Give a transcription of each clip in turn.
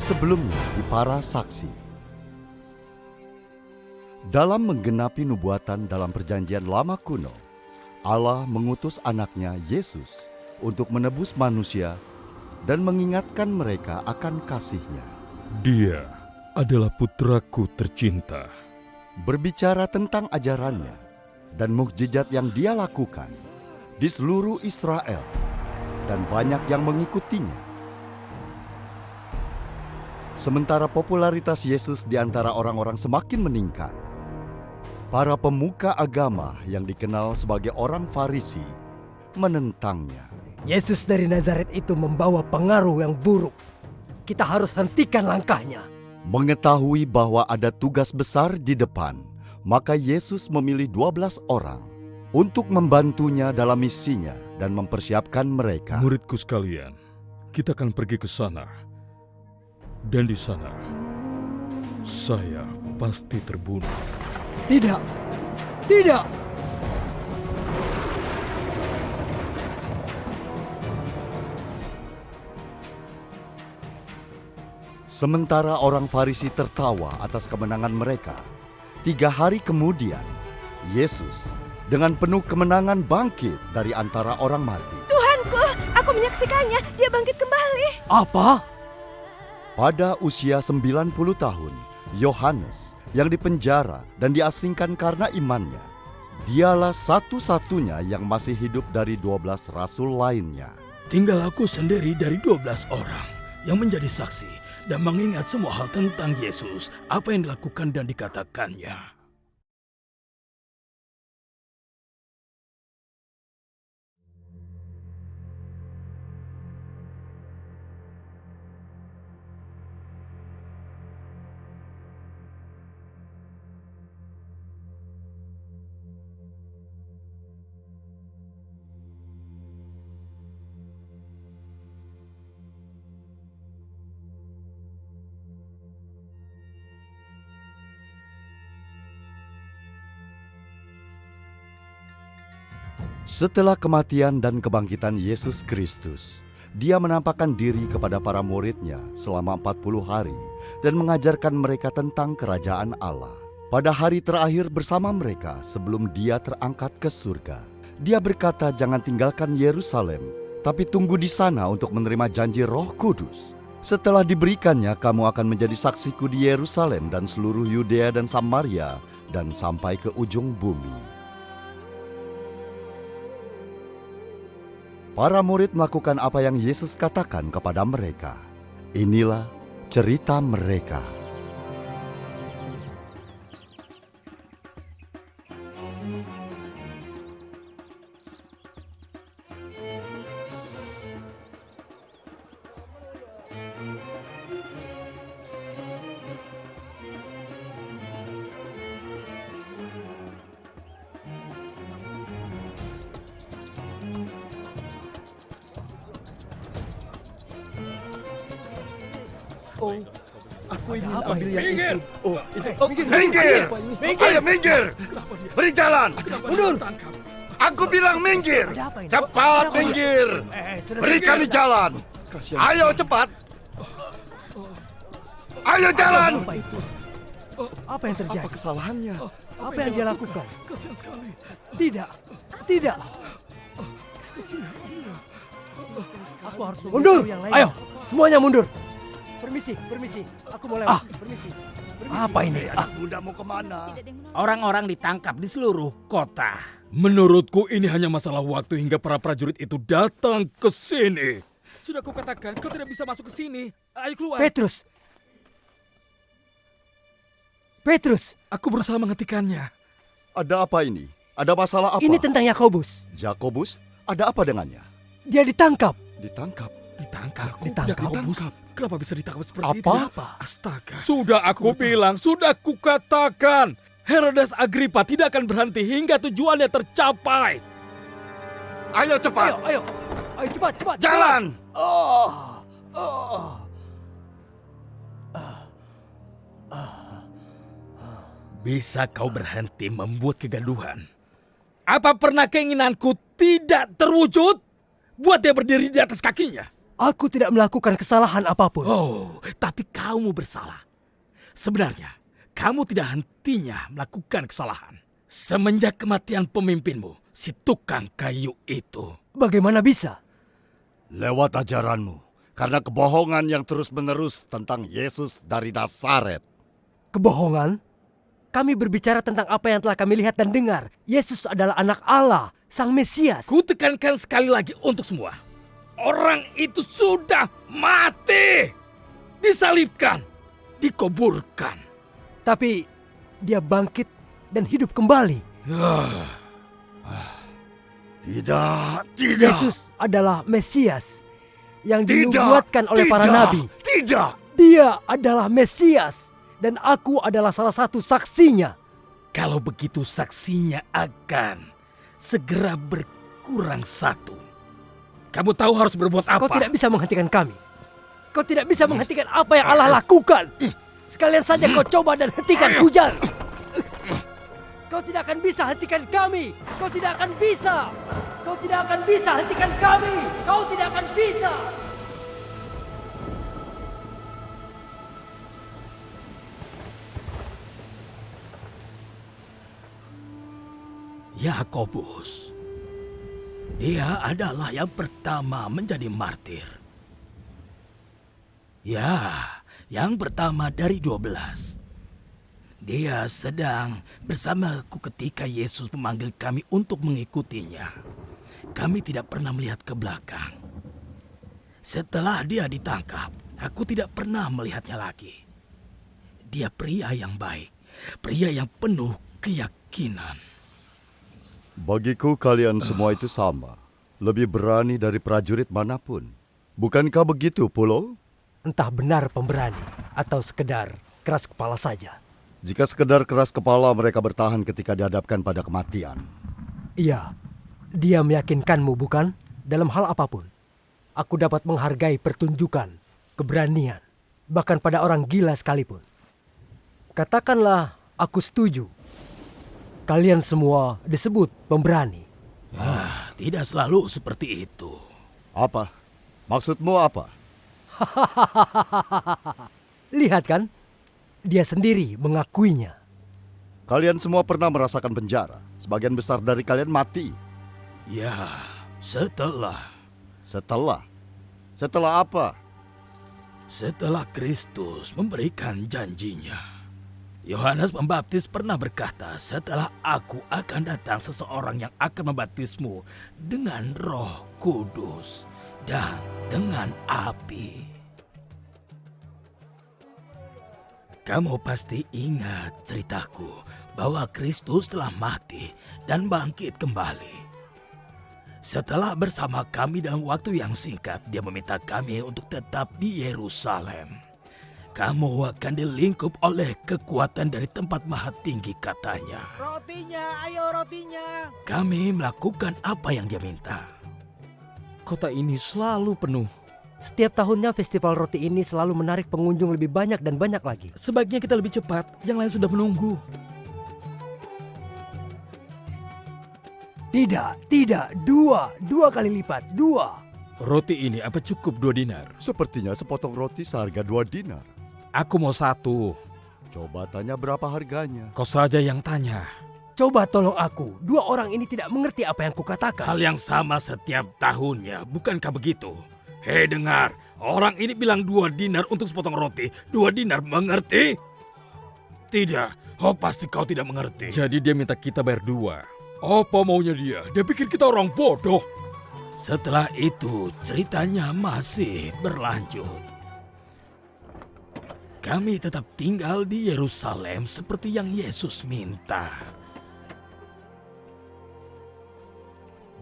sebelumnya di para saksi. Dalam menggenapi nubuatan dalam perjanjian lama kuno, Allah mengutus anaknya Yesus untuk menebus manusia dan mengingatkan mereka akan kasih-Nya. Dia adalah putraku tercinta. Berbicara tentang ajarannya dan mukjizat yang dia lakukan di seluruh Israel, dan banyak yang mengikutinya. Sementara popularitas Yesus di antara orang-orang semakin meningkat, para pemuka agama yang dikenal sebagai orang Farisi menentangnya. Yesus dari Nazaret itu membawa pengaruh yang buruk. Kita harus hentikan langkahnya. Mengetahui bahwa ada tugas besar di depan, maka Yesus memilih 12 orang untuk membantunya dalam misinya dan mempersiapkan mereka. Muridku sekalian, kita akan pergi ke sana. Dan di sana, saya pasti terbunuh. Tidak, tidak. Sementara orang Farisi tertawa atas kemenangan mereka, 3 hari kemudian, Yesus dengan penuh kemenangan bangkit dari antara orang mati. Tuhanku, aku menyaksikannya. Dia bangkit kembali. Apa? Pada usia 90 tahun, Yohanes yang dipenjara dan diasingkan karena imannya, dialah satu-satunya yang masih hidup dari 12 rasul lainnya. Tinggal aku sendiri dari 12 orang yang menjadi saksi dan mengingat semua hal tentang Yesus, apa yang dilakukan dan dikatakannya. Setelah kematian dan kebangkitan Yesus Kristus, Dia menampakkan diri kepada para muridnya selama 40 hari dan mengajarkan mereka tentang kerajaan Allah. Pada hari terakhir bersama mereka sebelum Dia terangkat ke surga, Dia berkata, "Jangan tinggalkan Yerusalem, tapi tunggu di sana untuk menerima janji Roh Kudus. Setelah diberikannya, kamu akan menjadi saksiku di Yerusalem dan seluruh Yudea dan Samaria dan sampai ke ujung bumi." Para murid melakukan apa yang Yesus katakan kepada mereka. Inilah cerita mereka. Aku ingin ambil yang itu. Minggir! Ayo minggir! Beri jalan! Mundur! Aku bilang minggir! Cepat minggir! Beri kami jalan! Ayo cepat! Ayo jalan! Apa itu? Apa yang terjadi? Apa kesalahannya? Apa yang dia lakukan? Kasihan sekali. Tidak, tidak. Aku harus mundur. Yang lain. Ayo, semuanya mundur. Permisi, permisi. Aku mau lewat. Permisi. Apa ini? Anak muda mau kemana? Orang-orang ditangkap di seluruh kota. Menurutku ini hanya masalah waktu hingga para prajurit itu datang ke sini. Sudah kukatakan kau tidak bisa masuk ke sini. Ayo keluar. Petrus. Petrus. Aku berusaha menghentikannya. Ada apa ini? Ada masalah apa? Ini tentang Yakobus. Jakobus, ada apa dengannya? Dia ditangkap. Ditangkap. Ditangkap. Ditangkap. Kenapa bisa ditangkap seperti Apa? itu? Astaga. Sudah aku bilang, sudah kukatakan. Herodes Agripa tidak akan berhenti hingga tujuannya tercapai. Ayo cepat! Ayo, cepat, cepat. Jalan! Bisa kau berhenti membuat kegaduhan? Apa pernah keinginanku tidak terwujud? Buat dia berdiri di atas kakinya. Aku tidak melakukan kesalahan apapun. Oh, tapi kamu bersalah. Sebenarnya, kamu tidak hentinya melakukan kesalahan. Semenjak kematian pemimpinmu, si tukang kayu itu. Bagaimana bisa? Lewat ajaranmu, karena kebohongan yang terus-menerus tentang Yesus dari Nazaret. Kebohongan? Kami berbicara tentang apa yang telah kami lihat dan dengar. Yesus adalah anak Allah, Sang Mesias. Ku tekankan sekali lagi untuk semua. Orang itu sudah mati. Disalibkan. Dikuburkan. Tapi dia bangkit dan hidup kembali. Tidak. Yesus adalah Mesias yang dinubuatkan oleh para nabi. Tidak. Dia adalah Mesias dan aku adalah salah satu saksinya. Kalau begitu saksinya akan segera berkurang satu. Kamu tahu harus berbuat apa? Kau tidak bisa menghentikan kami. Kau tidak bisa menghentikan apa yang Allah lakukan. Sekalian saja kau coba dan hentikan hujan. Kau tidak akan bisa hentikan kami. Kau tidak akan bisa. Kau tidak akan bisa hentikan kami. Kau tidak akan bisa. Yakobus. Dia adalah yang pertama menjadi martir. Ya, yang pertama dari 12. Dia sedang bersamaku ketika Yesus memanggil kami untuk mengikutinya. Kami tidak pernah melihat ke belakang. Setelah dia ditangkap, aku tidak pernah melihatnya lagi. Dia pria yang baik, pria yang penuh keyakinan. Bagiku kalian semua itu sama. Lebih berani dari prajurit manapun. Bukankah begitu, Pulo? Entah benar pemberani atau sekedar keras kepala saja. Jika sekedar keras kepala mereka bertahan ketika dihadapkan pada kematian. Iya, dia meyakinkanmu bukan? Dalam hal apapun. Aku dapat menghargai pertunjukan, keberanian, bahkan pada orang gila sekalipun. Katakanlah aku setuju. Kalian semua disebut pemberani. Tidak selalu seperti itu. Apa? Maksudmu apa? Lihat kan? Dia sendiri mengakuinya. Kalian semua pernah merasakan penjara. Sebagian besar dari kalian mati. Ya, setelah Setelah apa? Setelah Kristus memberikan janjinya. Yohanes Pembaptis pernah berkata, setelah aku akan datang seseorang yang akan membaptismu dengan Roh Kudus dan dengan api. Kamu pasti ingat ceritaku bahwa Kristus telah mati dan bangkit kembali. Setelah bersama kami dalam waktu yang singkat, dia meminta kami untuk tetap di Yerusalem. Kamu akan dilingkup oleh kekuatan dari tempat maha tinggi, katanya. Rotinya, ayo rotinya. Kami melakukan apa yang dia minta. Kota ini selalu penuh. Setiap tahunnya festival roti ini selalu menarik pengunjung lebih banyak dan banyak lagi. Sebaiknya kita lebih cepat, yang lain sudah menunggu. Tidak, dua kali lipat, 2. Roti ini apa cukup 2 dinar? Sepertinya sepotong roti seharga 2 dinar. Aku mau 1. Coba tanya berapa harganya. Kau saja yang tanya. Coba tolong aku, 2 orang ini tidak mengerti apa yang kukatakan. Hal yang sama setiap tahunnya, bukankah begitu? Hei dengar, orang ini bilang 2 dinar untuk sepotong roti. 2 dinar, mengerti? Tidak, oh pasti kau tidak mengerti. Jadi dia minta kita bayar 2. Apa maunya dia? Dia pikir kita orang bodoh. Setelah itu, ceritanya masih berlanjut. Kami tetap tinggal di Yerusalem seperti yang Yesus minta.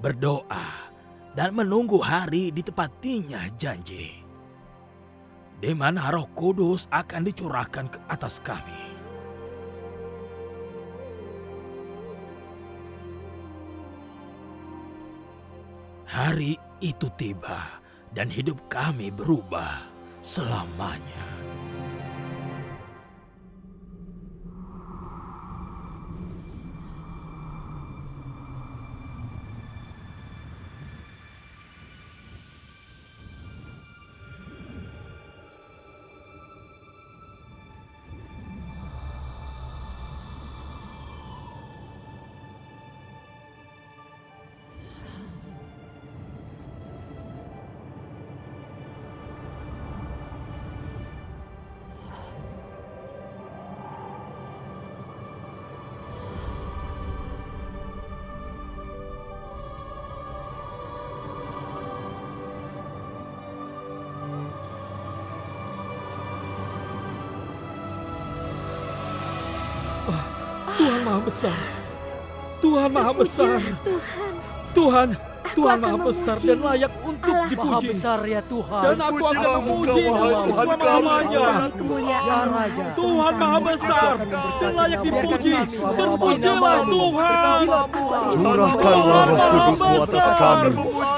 Berdoa dan menunggu hari ditepatinya janji, di mana Roh Kudus akan dicurahkan ke atas kami. Hari itu tiba dan hidup kami berubah selamanya. Maha Besar. Tuhan Maha Besar. Tuhan. Tuhan akan Maha Besar memuji dan layak untuk Allah. Maha dipuji. besar ya Tuhan. Dan aku akan Pujilah memuji Engkau, wahai Tuhan selama-lamanya. Demi kemuliaan Ya Raja. Tuhan Maha Besar dan layak dipuji. Terpujilah Tuhan. Curahkanlah Roh Kudus-Mu atas kami.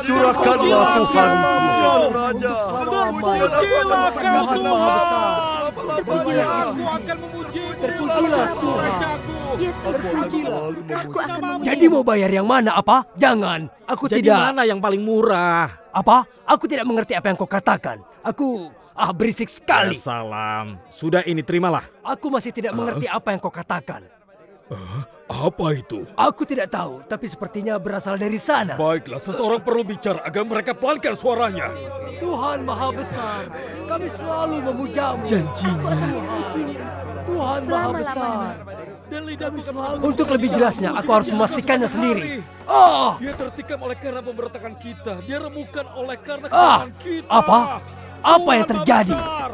Curahkanlah Tuhan. Ya Raja. Terpujilah Kau Tuhan. Terpujilah Aku akan memuji. Terpujilah Tuhan. Rajaku. Ya Tuhan, aku akan memuji. Jadi mau bayar yang mana apa? Jangan. Aku Jadi tidak. mana yang paling murah? Apa? Aku tidak mengerti apa yang kau katakan. Aku berisik sekali. Ya salam. Sudah ini terimalah. Aku masih tidak mengerti apa yang kau katakan. Apa itu? Aku tidak tahu, tapi sepertinya berasal dari sana. Baiklah, seseorang perlu bicara agar mereka pelankan suaranya. Tuhan Maha Besar, kami selalu memujamu. Janjinya. Tuhan Maha Besar. Dan lidahku Selalu. Untuk lebih jelasnya, aku harus memastikannya sendiri. Oh, Dia tertikam oleh karena pemberontakan kita. Dia remukkan oleh karena Ah, kesalahan kita. apa? Apa Tuhan yang terjadi? Maha Besar.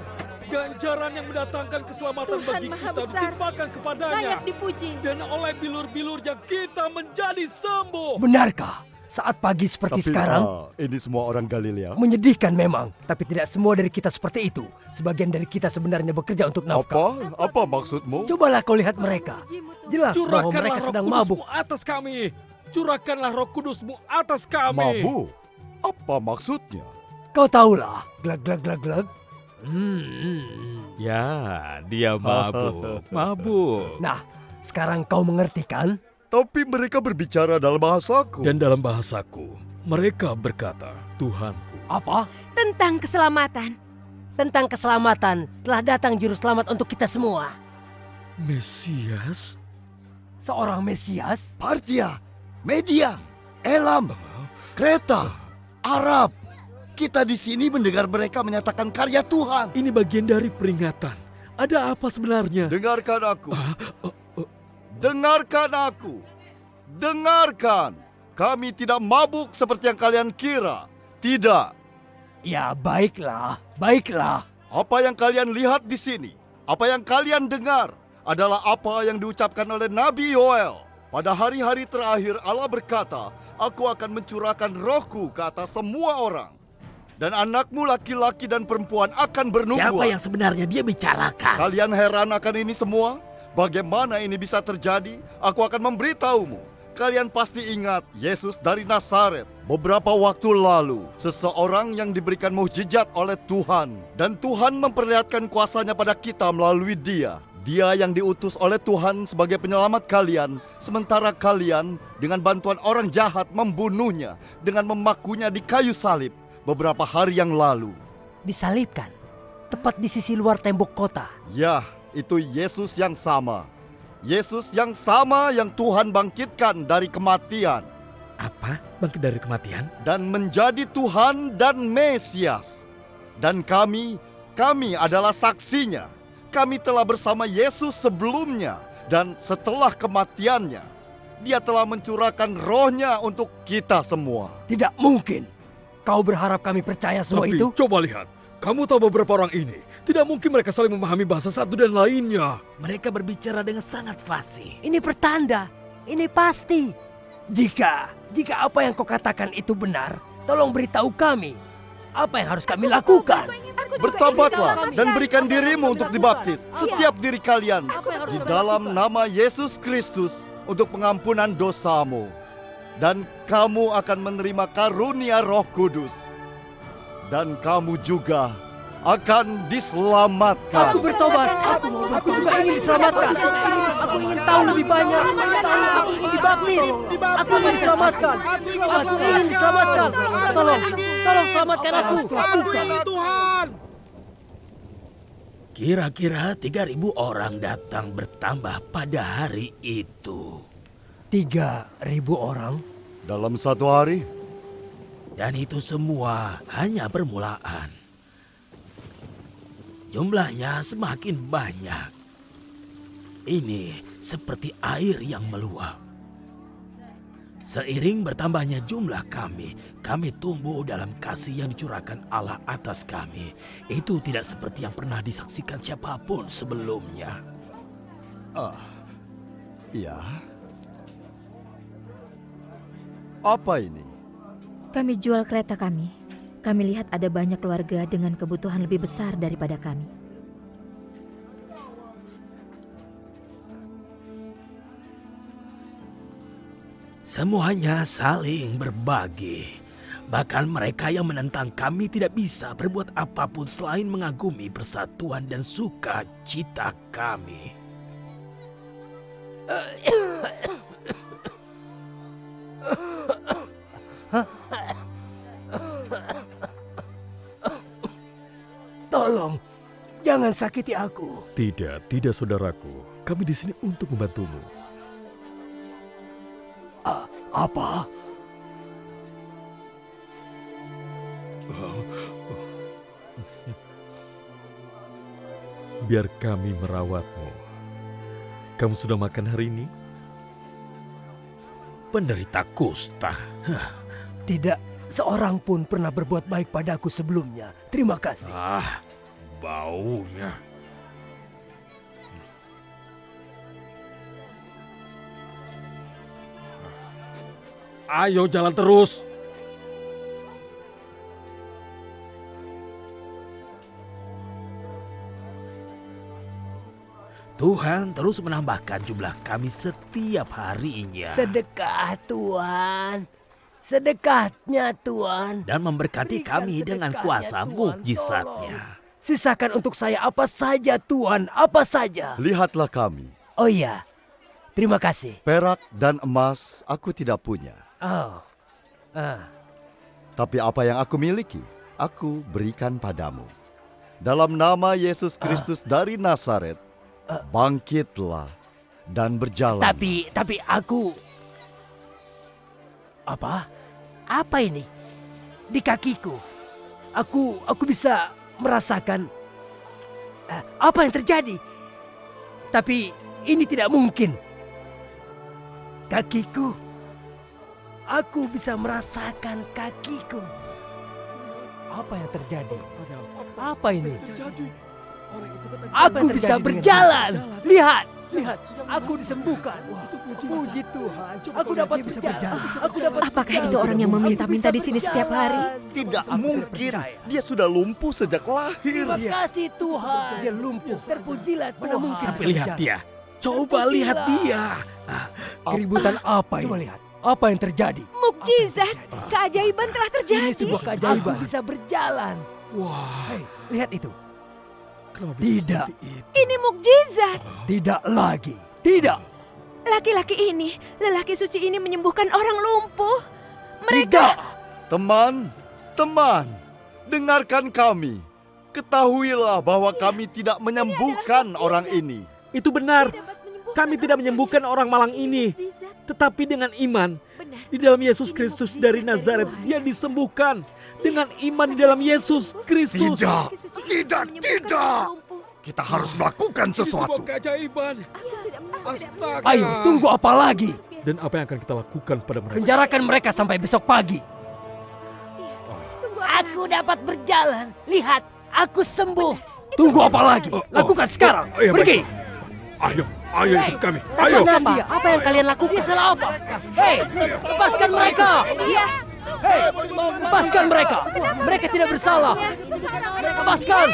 Ganjaran yang mendatangkan keselamatan Tuhan bagi Maha kita Besar. ditimpakan kepadanya. Layak dipuji. Dan oleh bilur-bilurnya kita menjadi sembuh. benarkah? Saat pagi seperti sekarang, ini semua orang Galilea. menyedihkan memang. Tapi tidak semua dari kita seperti itu. Sebagian dari kita sebenarnya bekerja untuk nafkah. Apa maksudmu? Cobalah kau lihat mereka. Jelas bahwa Curahkanlah mereka Roh sedang Kudus-Mu mabuk. atas kami. Curahkanlah Roh Kudus-Mu atas kami. Mabuk? Apa maksudnya? Kau tahulah. Glag glag glag glag. Ya, dia mabuk. Mabuk. Nah, sekarang kau mengerti kan? Tapi mereka berbicara dalam bahasaku. Dan dalam bahasaku, mereka berkata, Tuhanku. Apa? Tentang keselamatan. Tentang keselamatan telah datang juru selamat untuk kita semua. Mesias? Seorang Mesias? Partia, Media, Elam, Kreta, Arab. Kita di sini mendengar mereka menyatakan karya Tuhan. Ini bagian dari peringatan. Ada apa sebenarnya? Dengarkan aku. Dengarkan aku. Dengarkan. Kami tidak mabuk seperti yang kalian kira. Tidak. Ya, baiklah. Baiklah. Apa yang kalian lihat di sini, apa yang kalian dengar adalah apa yang diucapkan oleh Nabi Yoel. Pada hari-hari terakhir Allah berkata, aku akan mencurahkan rohku ke atas semua orang. Dan anakmu laki-laki dan perempuan akan bernubuat. Siapa yang sebenarnya dia bicarakan? Kalian heran akan ini semua? Bagaimana ini bisa terjadi? Aku akan memberitahumu. Kalian pasti ingat Yesus dari Nazaret. Beberapa waktu lalu, seseorang yang diberikan mukjizat oleh Tuhan. Dan Tuhan memperlihatkan kuasanya pada kita melalui dia. Dia yang diutus oleh Tuhan sebagai penyelamat kalian. Sementara kalian dengan bantuan orang jahat membunuhnya dengan memakunya di kayu salib beberapa hari yang lalu. Disalibkan. Tepat di sisi luar tembok kota. Ya, itu Yesus yang sama. Yesus yang sama yang Tuhan bangkitkan dari kematian. Apa? Bangkit dari kematian? Dan menjadi Tuhan dan Mesias. Dan kami adalah saksinya. Kami telah bersama Yesus sebelumnya. Dan setelah kematiannya, Dia telah mencurahkan rohnya untuk kita semua. Tidak mungkin. Kau berharap kami percaya semua Tapi itu? coba lihat. Kamu tahu beberapa orang ini. Tidak mungkin mereka saling memahami bahasa satu dan lainnya. Mereka berbicara dengan sangat fasih. Ini pertanda. Ini pasti. Jika apa yang kau katakan itu benar, tolong beritahu kami. Apa yang harus kami lakukan? Bertobatlah dan berikan dirimu untuk dibaptis. Setiap diri kalian di dalam nama Yesus Kristus untuk pengampunan dosamu. Dan kamu akan menerima karunia Roh Kudus. Dan kamu juga akan diselamatkan. Aku bertobat. Aku juga ingin diselamatkan. Aku ingin tahu lebih banyak. Aku ingin dibaptis. Aku ingin diselamatkan. Aku ingin diselamatkan. Tolong selamatkan aku. Tuhan. Kira-kira 3.000 orang datang bertambah pada hari itu. 3.000 orang? Dalam satu hari, Dan itu semua hanya permulaan. Jumlahnya semakin banyak. Ini seperti air yang meluap. Seiring bertambahnya jumlah kami tumbuh dalam kasih yang dicurahkan Allah atas kami. Itu tidak seperti yang pernah disaksikan siapapun sebelumnya. Ya. Apa ini? Kami jual kereta kami. Kami lihat ada banyak keluarga dengan kebutuhan lebih besar daripada kami. Semuanya saling berbagi. Bahkan mereka yang menentang kami tidak bisa berbuat apapun selain mengagumi persatuan dan sukacita kami. Tolong, jangan sakiti aku. Tidak saudaraku. Kami di sini untuk membantumu. Apa? Biar kami merawatmu. Kamu sudah makan hari ini? Penderita kusta. Tidak seorang pun pernah berbuat baik padaku sebelumnya. Terima kasih. Baunya. Ayo jalan terus. Tuhan terus menambahkan jumlah kami setiap harinya. Sedekah Tuhan. Sedekatnya Tuhan. Dan memberkati Berikan kami dengan sedekahnya, kuasa Tuhan. mukjizatnya. Sisakan untuk saya apa saja Tuhan, apa saja. Lihatlah kami. Oh iya, terima kasih. Perak dan emas aku tidak punya. Oh, Tapi apa yang aku miliki, aku berikan padamu. Dalam nama Yesus Kristus dari Nazaret, bangkitlah dan berjalan. tapi aku... Apa? Apa ini? Di kakiku. Aku bisa merasakan apa yang terjadi. Tapi ini tidak mungkin. Kakiku. Aku bisa merasakan kakiku. Apa yang terjadi? Apa ini? Aku bisa berjalan. Lihat. Aku disembuhkan. Puji Tuhan. Aku dapat bisa berjalan. Aku dapat. Apakah itu orang yang meminta-minta di sini setiap hari? Tidak Aku mungkin. percaya. Dia sudah lumpuh sejak lahir. Terima kasih Tuhan. Dia lumpuh. Terpujilah Tuhan. Mana mungkin Tapi lihat dia. Coba lihat dia. Keributan apa ini? Coba lihat. Apa yang terjadi? Mukjizat, keajaiban telah terjadi. Ini sebuah keajaiban. Aku bisa berjalan. Wah, Hei, lihat itu. Kenapa bisa Tidak. seperti itu? Ini mukjizat. Tidak lagi. Tidak. Laki-laki ini, lelaki suci ini menyembuhkan orang lumpuh. Tidak. Teman, dengarkan kami. Ketahuilah bahwa kami tidak menyembuhkan orang ini. Itu benar. Dapat menyembuhkan Kami tidak orang menyembuhkan orang malang ini. mukjizat. Tetapi dengan iman Benar. di dalam Yesus Ini Kristus mukjizat dari dari Nazaret, Tuhan. dia disembuhkan. Dengan iman di dalam Yesus Kristus. Tidak. Lelaki suci ini Tidak, menyembuhkan tidak. orang lumpuh. Kita harus melakukan Ini sebuah sesuatu. keajaiban. Aku tidak Astaga. Ayo, tunggu apa lagi? Dan apa yang akan kita lakukan pada mereka? Penjarakan mereka sampai besok pagi. Tunggu Aku dapat berjalan. Lihat, aku sembuh. Tunggu apa lagi? Lakukan sekarang. Iya, Pergi. Ayo ikut kami. Ayo. Apa? Apa yang kalian lakukan? Dia salah apa? Hei, lepaskan mereka. Iya. Hei, lepaskan mereka. Mereka tidak bersalah. Lepaskan.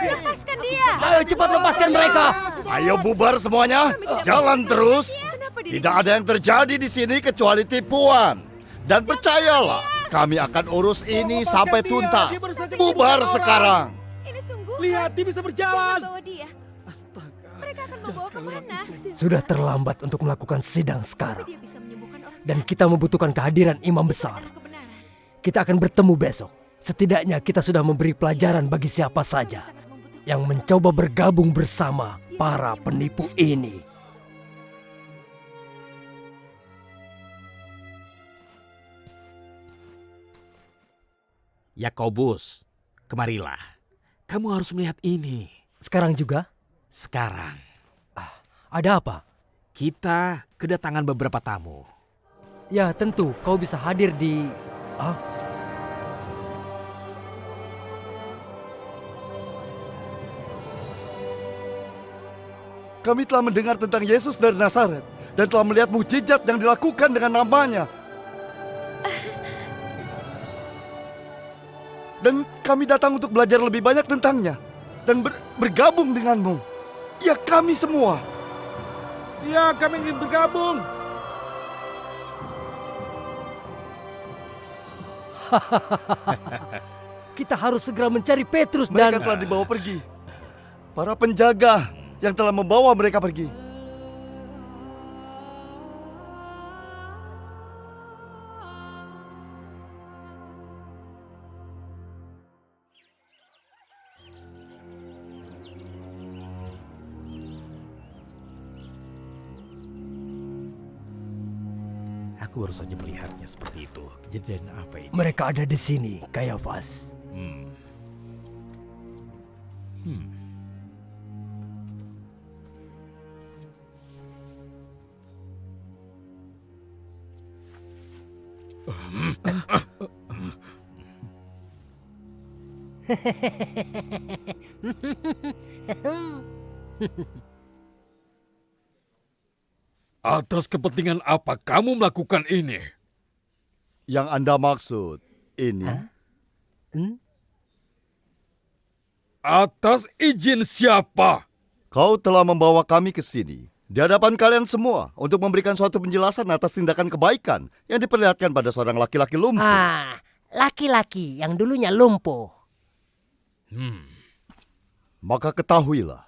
Lepaskan dia. Ayo cepat lepaskan mereka. Ayo bubar semuanya. Jalan terus. Kenapa dia? Tidak ada yang terjadi di sini kecuali tipuan. Dan percayalah, kami akan urus ini sampai tuntas. Bubar sekarang. Ini sungguh. Lihat, dia bisa Jangan berjalan. bawa dia. Astaga. Mereka akan membawa kemana? Sudah terlambat untuk melakukan sidang sekarang. Dia bisa menyembuhkan orang Dan kita membutuhkan kehadiran imam besar. dalam kebenaran. Kita akan bertemu besok. Setidaknya kita sudah memberi pelajaran bagi siapa saja Sangat membutuhkan. yang mencoba bergabung bersama para penipu ini. Yakobus, kemarilah. Kamu harus melihat ini. Sekarang juga, Sekarang, ada apa? kita kedatangan beberapa tamu. Ya tentu, kau bisa hadir di... Ah? Kami telah mendengar tentang Yesus dari Nazaret. dan telah melihat mukjizat yang dilakukan dengan namanya. Dan kami datang untuk belajar lebih banyak tentangnya dan bergabung denganmu. Ya, kami semua. Ya, kami ingin bergabung. Kita harus segera mencari Petrus Mereka dan... telah dibawa pergi. Para penjaga yang telah membawa mereka pergi. Aku baru saja melihatnya seperti itu. Kejadian apa ini? Mereka ada di sini, Kayafas. Atas kepentingan apa kamu melakukan ini? Yang Anda maksud ini? Atas izin siapa? Kau telah membawa kami ke sini di hadapan kalian semua untuk memberikan suatu penjelasan atas tindakan kebaikan yang diperlihatkan pada seorang laki-laki lumpuh. Laki-laki yang dulunya lumpuh. Maka ketahuilah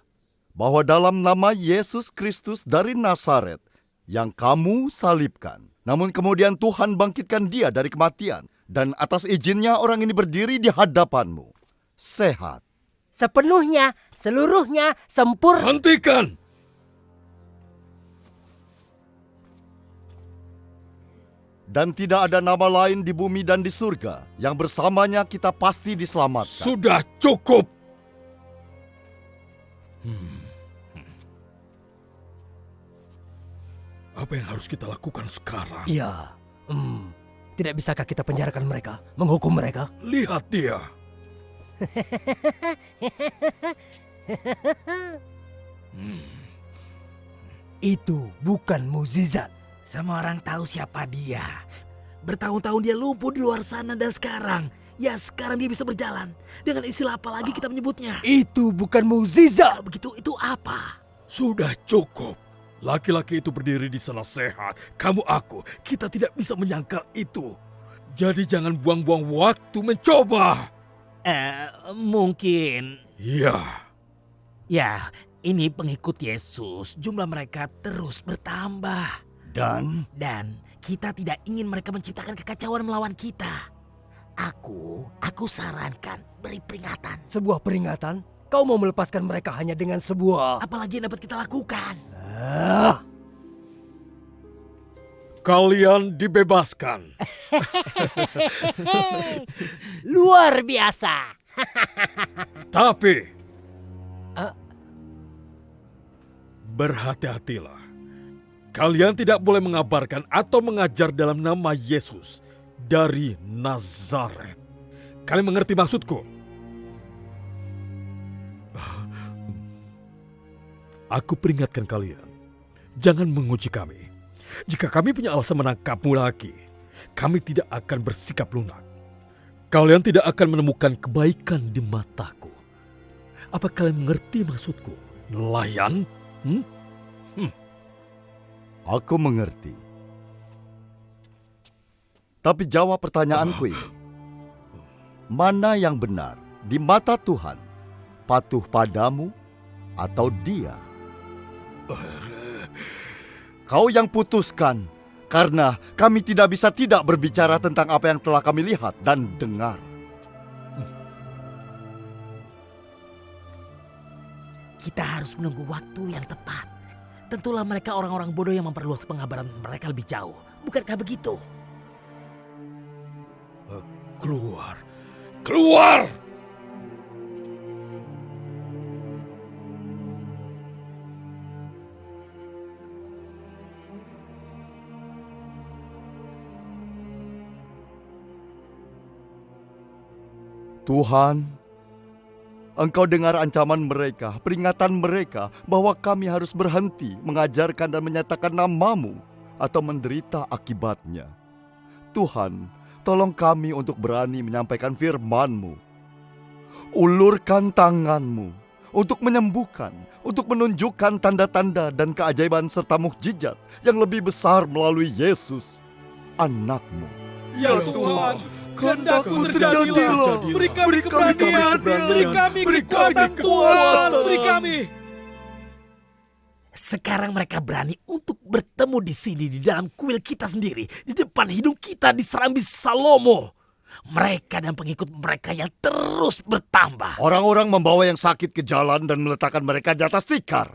bahwa dalam nama Yesus Kristus dari Nazaret yang kamu salibkan, namun kemudian Tuhan bangkitkan dia dari kematian, dan atas izinnya orang ini berdiri di hadapanmu, sehat. Sepenuhnya, seluruhnya, sempurna. Hentikan! Dan tidak ada nama lain di bumi dan di surga yang bersamanya kita pasti diselamatkan. Sudah cukup! Apa yang harus kita lakukan sekarang? Ya, tidak bisakah kita penjarakan mereka, menghukum mereka? Lihat dia. Itu bukan mukjizat. Semua orang tahu siapa dia. Bertahun-tahun dia lumpuh di luar sana dan sekarang, ya sekarang dia bisa berjalan. Dengan istilah apa lagi kita menyebutnya? Itu bukan mukjizat. Kalau begitu itu apa? Sudah cukup. Laki-laki itu berdiri di sana sehat. Kamu aku, kita tidak bisa menyangkal itu. Jadi jangan buang-buang waktu mencoba. Mungkin. Ya. Ya, ini pengikut Yesus. Jumlah mereka terus bertambah. Dan kita tidak ingin mereka menciptakan kekacauan melawan kita. Aku sarankan beri peringatan. Sebuah peringatan? Kau mau melepaskan mereka hanya dengan sebuah... Apalagi yang dapat kita lakukan? Kalian dibebaskan. Luar biasa. Tapi berhati-hatilah. Kalian tidak boleh mengabarkan atau mengajar dalam nama Yesus dari Nazaret. Kalian mengerti maksudku? Aku peringatkan kalian, jangan menguji kami. Jika kami punya alasan menangkapmu lagi, kami tidak akan bersikap lunak. Kalian tidak akan menemukan kebaikan di mataku. Apa kalian mengerti maksudku? Nelayan? aku mengerti. Tapi jawab pertanyaanku ini. Mana yang benar di mata Tuhan? Patuh padamu atau dia? Kau yang putuskan, karena kami tidak bisa tidak berbicara tentang apa yang telah kami lihat dan dengar. Kita harus menunggu waktu yang tepat. Tentulah mereka orang-orang bodoh yang memperluas pengabaran mereka lebih jauh. Bukankah begitu? Keluar! Keluar! Tuhan, Engkau dengar ancaman mereka, peringatan mereka bahwa kami harus berhenti mengajarkan dan menyatakan nama-Mu atau menderita akibatnya. Tuhan, tolong kami untuk berani menyampaikan firman-Mu. Ulurkan tangan-Mu untuk menyembuhkan, untuk menunjukkan tanda-tanda dan keajaiban serta mukjizat yang lebih besar melalui Yesus, Anak-Mu. Ya Tuhan, kehendak-Mu terjadilah. Beri kami keberanian, beri kami kekuatan Tuhan, beri kami. Sekarang mereka berani untuk bertemu di sini di dalam kuil kita sendiri, di depan hidung kita di Serambi Salomo. Mereka dan pengikut mereka yang terus bertambah. Orang-orang membawa yang sakit ke jalan dan meletakkan mereka di atas tikar.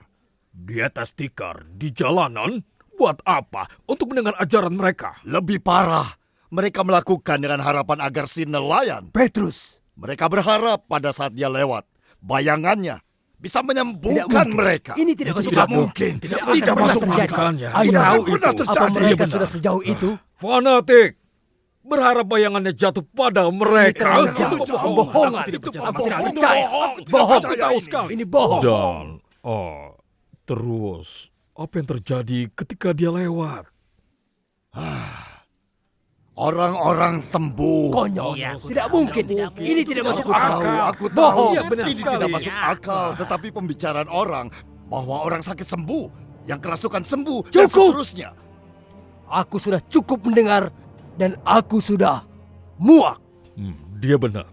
Di atas tikar, di jalanan, buat apa? Untuk mendengar ajaran mereka. Lebih parah, mereka melakukan dengan harapan agar si nelayan, Petrus, mereka berharap pada saat dia lewat, bayangannya bisa menyembuhkan Tidak mungkin. mereka. Ini tidak masuk Tidak akal. mungkin. Tidak Tidak akan masuk pernah akal. terjadi. Tidak Ayo, akan tahu pernah itu. Apa terjadi. mereka benar. sudah sejauh itu? Fanatik, berharap bayangannya jatuh pada mereka. terlalu jauh. Itu Bohongan. Aku tidak Itu percaya sama bohong. sekali. Percaya. Aku tidak Bohong. percaya Tahu ini. sekali. Ini bohong. Dan, terus, apa yang terjadi ketika dia lewat? Orang-orang sembuh. Konyol. Tidak mungkin. Ini tidak masuk akal. Aku tahu. Bohong. Iya, benar Ini sekali. tidak masuk akal. Tetapi pembicaraan orang bahwa orang sakit sembuh, yang kerasukan sembuh, dan Cukup. seterusnya. Aku sudah cukup mendengar dan aku sudah muak. Dia benar.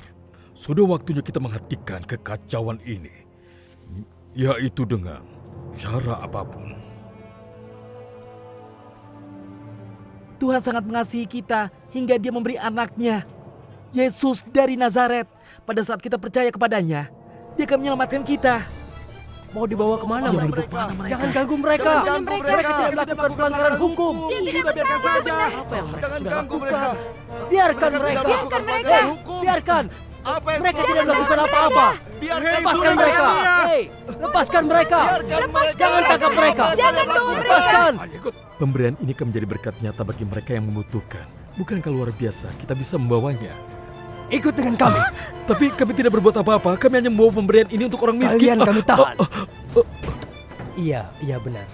Sudah waktunya kita menghentikan kekacauan ini. Yaitu dengan cara apapun. Tuhan sangat mengasihi kita hingga dia memberi anaknya, Yesus dari Nazaret. Pada saat kita percaya kepadanya, dia akan menyelamatkan kita. Mau dibawa kemana Ayo, mereka? mereka. Jangan ganggu mereka. Jangan ganggu mereka. tidak melakukan pelanggaran hukum. Sudah biarkan saja. Apa yang mereka Jangan sudah ganggu lakukan? mereka. Biarkan Mereka mereka. tidak melakukan pelanggaran Hei, hukum. biarkan. Apa yang Mereka telah tidak melakukan mereka apa-apa. Biarkan Lepaskan mereka. Hei, lepaskan mereka. Biarkan mereka. Jangan tangkap mereka. Jangan bawa mereka. Lepaskan. Pemberian ini akan menjadi berkat nyata bagi mereka yang membutuhkan. Bukankah luar biasa kita bisa membawanya? Ikut dengan kami. Tapi kami tidak berbuat apa-apa. Kami hanya membawa pemberian ini untuk orang miskin. Kalian kami tahan. Iya, iya benar.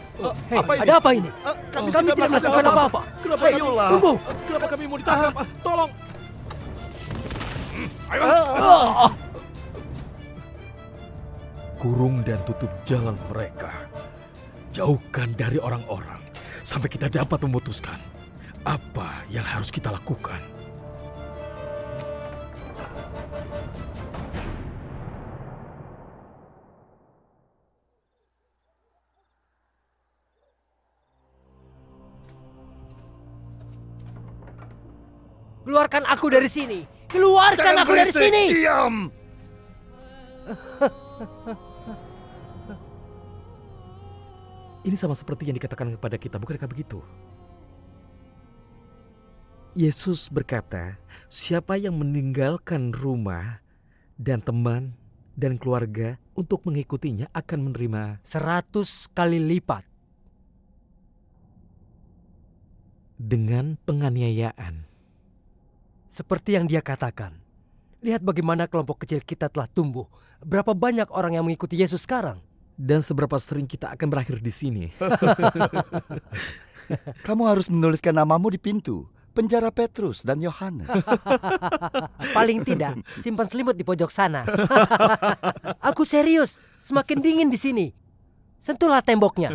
Hei, apa ini? ada apa ini? Kami Kami tidak melakukan apa-apa. Kenapa Hei, Ayolah. tunggu. Kenapa kami mau ditangkap? Tolong. Kurung dan tutup jalan mereka. Jauhkan dari orang-orang. Sampai kita dapat memutuskan apa yang harus kita lakukan. Keluarkan aku dari sini. Keluarkan Jangan aku dari berisik. sini. Diam. Ini sama seperti yang dikatakan kepada kita, bukankah begitu? Yesus berkata, siapa yang meninggalkan rumah dan teman dan keluarga untuk mengikutinya akan menerima 100 kali lipat. dengan penganiayaan. Seperti yang dia katakan. Lihat bagaimana kelompok kecil kita telah tumbuh. Berapa banyak orang yang mengikuti Yesus sekarang. Dan seberapa sering kita akan berakhir di sini. Kamu harus menuliskan namamu di pintu penjara Petrus dan Yohanes. Paling tidak, simpan selimut di pojok sana. Aku serius, semakin dingin di sini. Sentuhlah temboknya.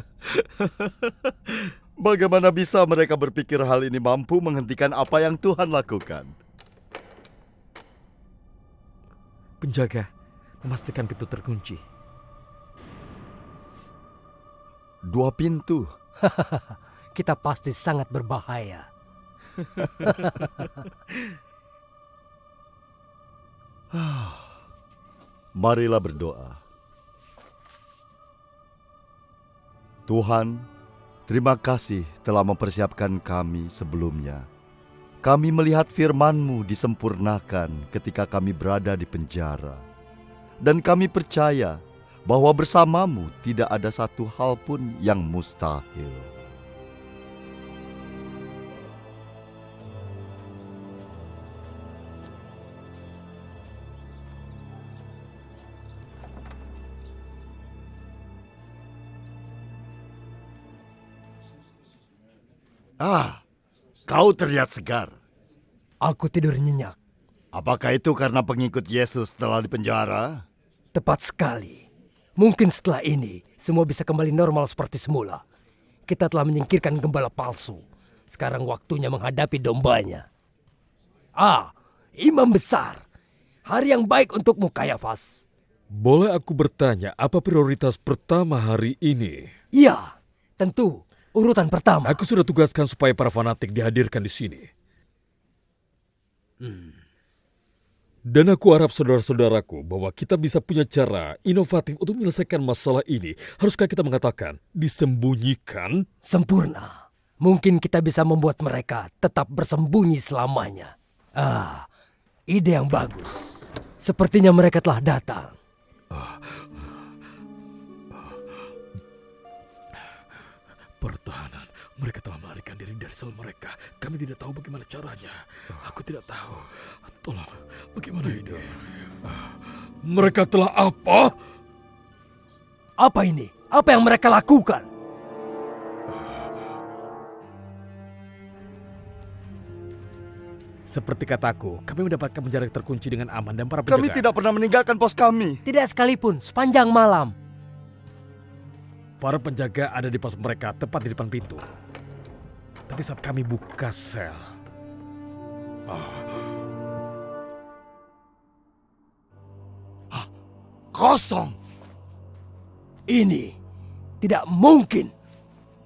Bagaimana bisa mereka berpikir hal ini mampu menghentikan apa yang Tuhan lakukan? Penjaga, memastikan pintu terkunci. 2 pintu. Kita pasti sangat berbahaya. Marilah berdoa. Tuhan, terima kasih telah mempersiapkan kami sebelumnya. Kami melihat firman-Mu disempurnakan ketika kami berada di penjara. Dan kami percaya bahwa bersamamu tidak ada satu hal pun yang mustahil. Kau terlihat segar. Aku tidur nyenyak. Apakah itu karena pengikut Yesus telah dipenjara? Tepat sekali. Mungkin setelah ini, semua bisa kembali normal seperti semula. Kita telah menyingkirkan gembala palsu. Sekarang waktunya menghadapi dombanya. Imam besar. Hari yang baik untukmu, Kayafas. Boleh aku bertanya apa prioritas pertama hari ini? Iya, tentu. Urutan pertama. Aku sudah tugaskan supaya para fanatik dihadirkan di sini. Dan aku harap saudara-saudaraku bahwa kita bisa punya cara inovatif untuk menyelesaikan masalah ini. Haruskah kita mengatakan disembunyikan? Sempurna. Mungkin kita bisa membuat mereka tetap bersembunyi selamanya. Ide yang bagus. Sepertinya mereka telah datang. Pertahanan. Mereka telah melarikan diri dari sel mereka. Kami tidak tahu bagaimana caranya. Aku tidak tahu. Tolong, bagaimana ini? Mereka telah apa? Apa ini? Apa yang mereka lakukan? Seperti kataku, kami mendapatkan penjara terkunci dengan aman dan para penjaga. Kami tidak pernah meninggalkan pos kami. Tidak sekalipun sepanjang malam. Para penjaga ada di pos mereka tepat di depan pintu. Tapi saat kami buka sel, Kosong. Ini tidak mungkin.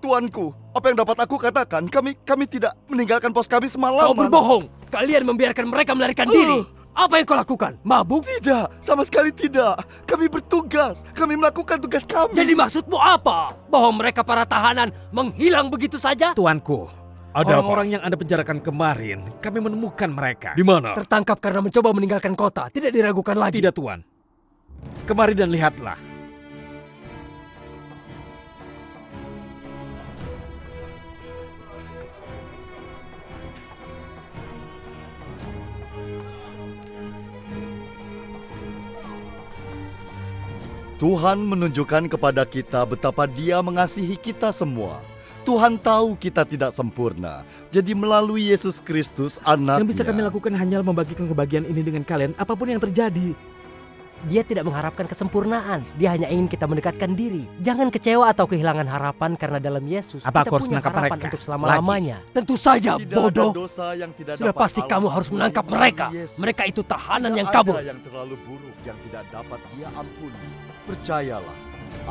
Tuanku, apa yang dapat aku katakan? Kami tidak meninggalkan pos kami semalaman. Kau berbohong. Kalian membiarkan mereka melarikan diri. Apa yang kau lakukan? Mabuk? Tidak, sama sekali tidak. Kami bertugas. Kami melakukan tugas kami. Jadi maksudmu apa? Bahwa mereka para tahanan menghilang begitu saja? Tuanku, ada orang-orang yang Anda penjarakan kemarin, kami menemukan mereka. di mana? Tertangkap karena mencoba meninggalkan kota. Tidak diragukan lagi. Tidak, Tuan. Kemari dan lihatlah. Tuhan menunjukkan kepada kita betapa Dia mengasihi kita semua. Tuhan tahu kita tidak sempurna. Jadi melalui Yesus Kristus anaknya. Yang bisa kami lakukan hanyalah membagikan kebahagiaan ini dengan kalian apapun yang terjadi. Dia tidak mengharapkan kesempurnaan. Dia hanya ingin kita mendekatkan diri. Jangan kecewa atau kehilangan harapan karena dalam Yesus Apa kita aku harus punya menangkap harapan mereka untuk selama-lamanya. Tentu saja, Tidak bodoh. ada dosa yang tidak Sudah dapat pasti Allah kamu harus ampuni menangkap melalui mereka. Yesus. Mereka itu tahanan Tidak yang kabur. ada yang terlalu buruk yang tidak dapat Dia ampuni. Percayalah,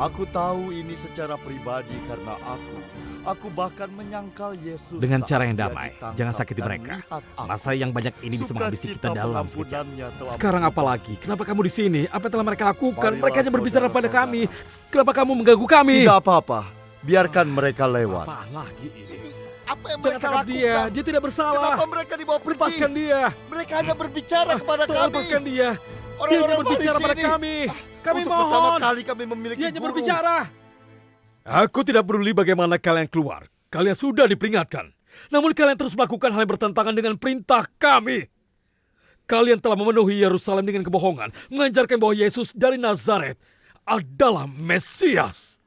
aku tahu ini secara pribadi karena aku bahkan menyangkal Yesus Dengan saat cara yang Dia damai, ditangkap jangan sakiti dan mereka. melihat aku. Masa yang banyak ini bisa menghabisi kita Sukacita dalam sekejap. pengampunannya telah Sekarang apa berubah. lagi? Kenapa kamu di sini? Apa yang telah mereka lakukan? Marilah, Mereka hanya berbicara pada saudara-saudara. kami. Kenapa kamu mengganggu kami? Tidak apa-apa, biarkan mereka lewat. Apa lagi ini? Apa yang Jangan mereka tangkap dia. lakukan? Dia tidak bersalah. Kenapa mereka dibawa pergi? Lepaskan dia. Mereka hanya berbicara kepada Tolong kami. lepaskan dia. Dia hanya Orang-orang berbicara Farisi pada ini. kami. Kami Untuk pertama mohon. kali kami memiliki Dia hanya guru. berbicara. Aku tidak peduli bagaimana kalian keluar. Kalian sudah diperingatkan. Namun kalian terus melakukan hal yang bertentangan dengan perintah kami. Kalian telah memenuhi Yerusalem dengan kebohongan. Mengajarkan bahwa Yesus dari Nazaret adalah Mesias.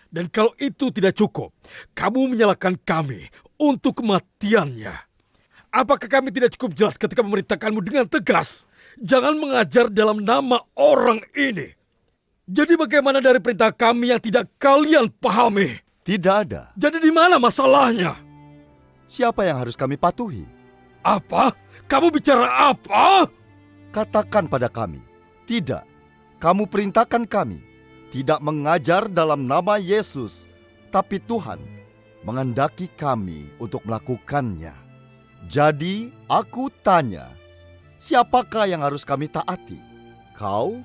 Dan kalau itu tidak cukup, kamu menyalahkan kami untuk kematiannya. Apakah kami tidak cukup jelas ketika memerintahkanmu dengan tegas? Jangan mengajar dalam nama orang ini. Jadi bagaimana dari perintah kami yang tidak kalian pahami? Tidak ada. Jadi di mana masalahnya? Siapa yang harus kami patuhi? Apa? Kamu bicara apa? Katakan pada kami. Tidak. Kamu perintahkan kami tidak mengajar dalam nama Yesus, tapi Tuhan menghendaki kami untuk melakukannya. Jadi aku tanya, siapakah yang harus kami taati? Kau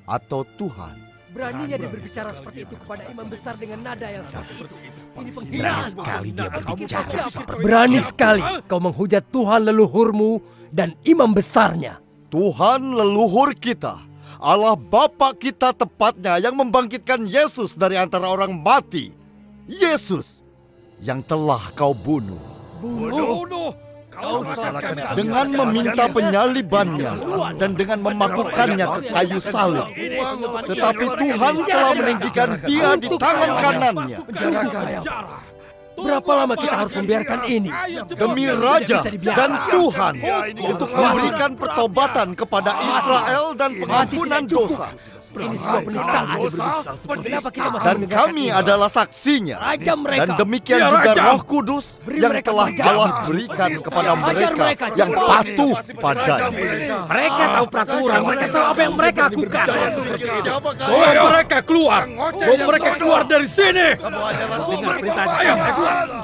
atau Tuhan? Beraninya dia berbicara seperti itu kepada imam besar dengan nada yang seperti itu. Ini Berani penghinaan. sekali dia berbicara seperti Berani sekali kau menghujat Tuhan leluhurmu dan imam besarnya. Tuhan leluhur kita, Allah Bapa kita tepatnya yang membangkitkan Yesus dari antara orang mati. Yesus yang telah kau bunuh. Bunuh. Kau serahkan kami. Dengan meminta penyalibannya dan dengan memakukannya ke kayu salib. Tetapi Tuhan telah meninggikan dia di tangan kanannya. Berapa lama kita harus membiarkan ini? Demi Raja dan Tuhan untuk memberikan pertobatan kepada Israel dan pengampunan dosa. Ini sebuah penistaan. Kenapa kita masih Dan mendengarkan kami ini? adalah saksinya. Raja mereka. Dan demikian Ya, juga Raja. Roh Kudus Beri yang mereka telah pelajaran. Allah berikan kepada Ajar mereka mereka, yang cepat. patuh padanya. Mereka tahu peraturan, mereka tahu apa yang mereka lakukan. Bawa mereka keluar. Bawa mereka keluar dari sini. Dengar perintah Ayo,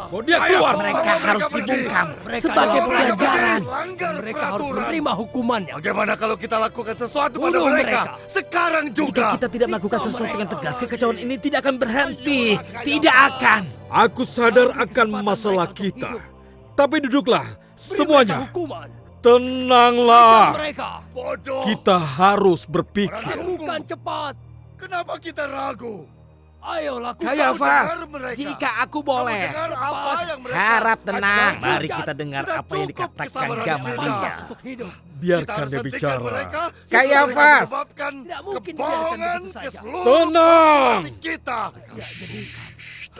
bawa dia keluar. mereka harus dibungkam Mereka sebagai adalah pelajaran. Dan mereka harus menerima hukumannya. Bagaimana kalau kita lakukan sesuatu pada Bunuh mereka? mereka. Sekarang Jika juga. kita tidak melakukan sesuatu dengan tegas, kekacauan ini tidak akan berhenti. Tidak akan. Aku sadar akan masalah kita. Tapi duduklah semuanya. Hukuman. Tenanglah. Mereka. Bodoh. Kita harus berpikir. Lakukan cepat. Kenapa kita ragu? Ayo lakukan. Kayafas, dengar mereka. jika aku Kamu boleh, dengar apa yang mereka harap tenang. ajarkan? Mari kita dengar Sudah apa yang cukup dikatakan kesabaran Gamaliel. kita. Untuk hidup. Biarkan Kita harus dia hentikan bicara. mereka Kayafas. sebelum menyebabkan Tidak mungkin kebohongan dibiarkan begitu ke saja. seluruh Tenang. populasi kita.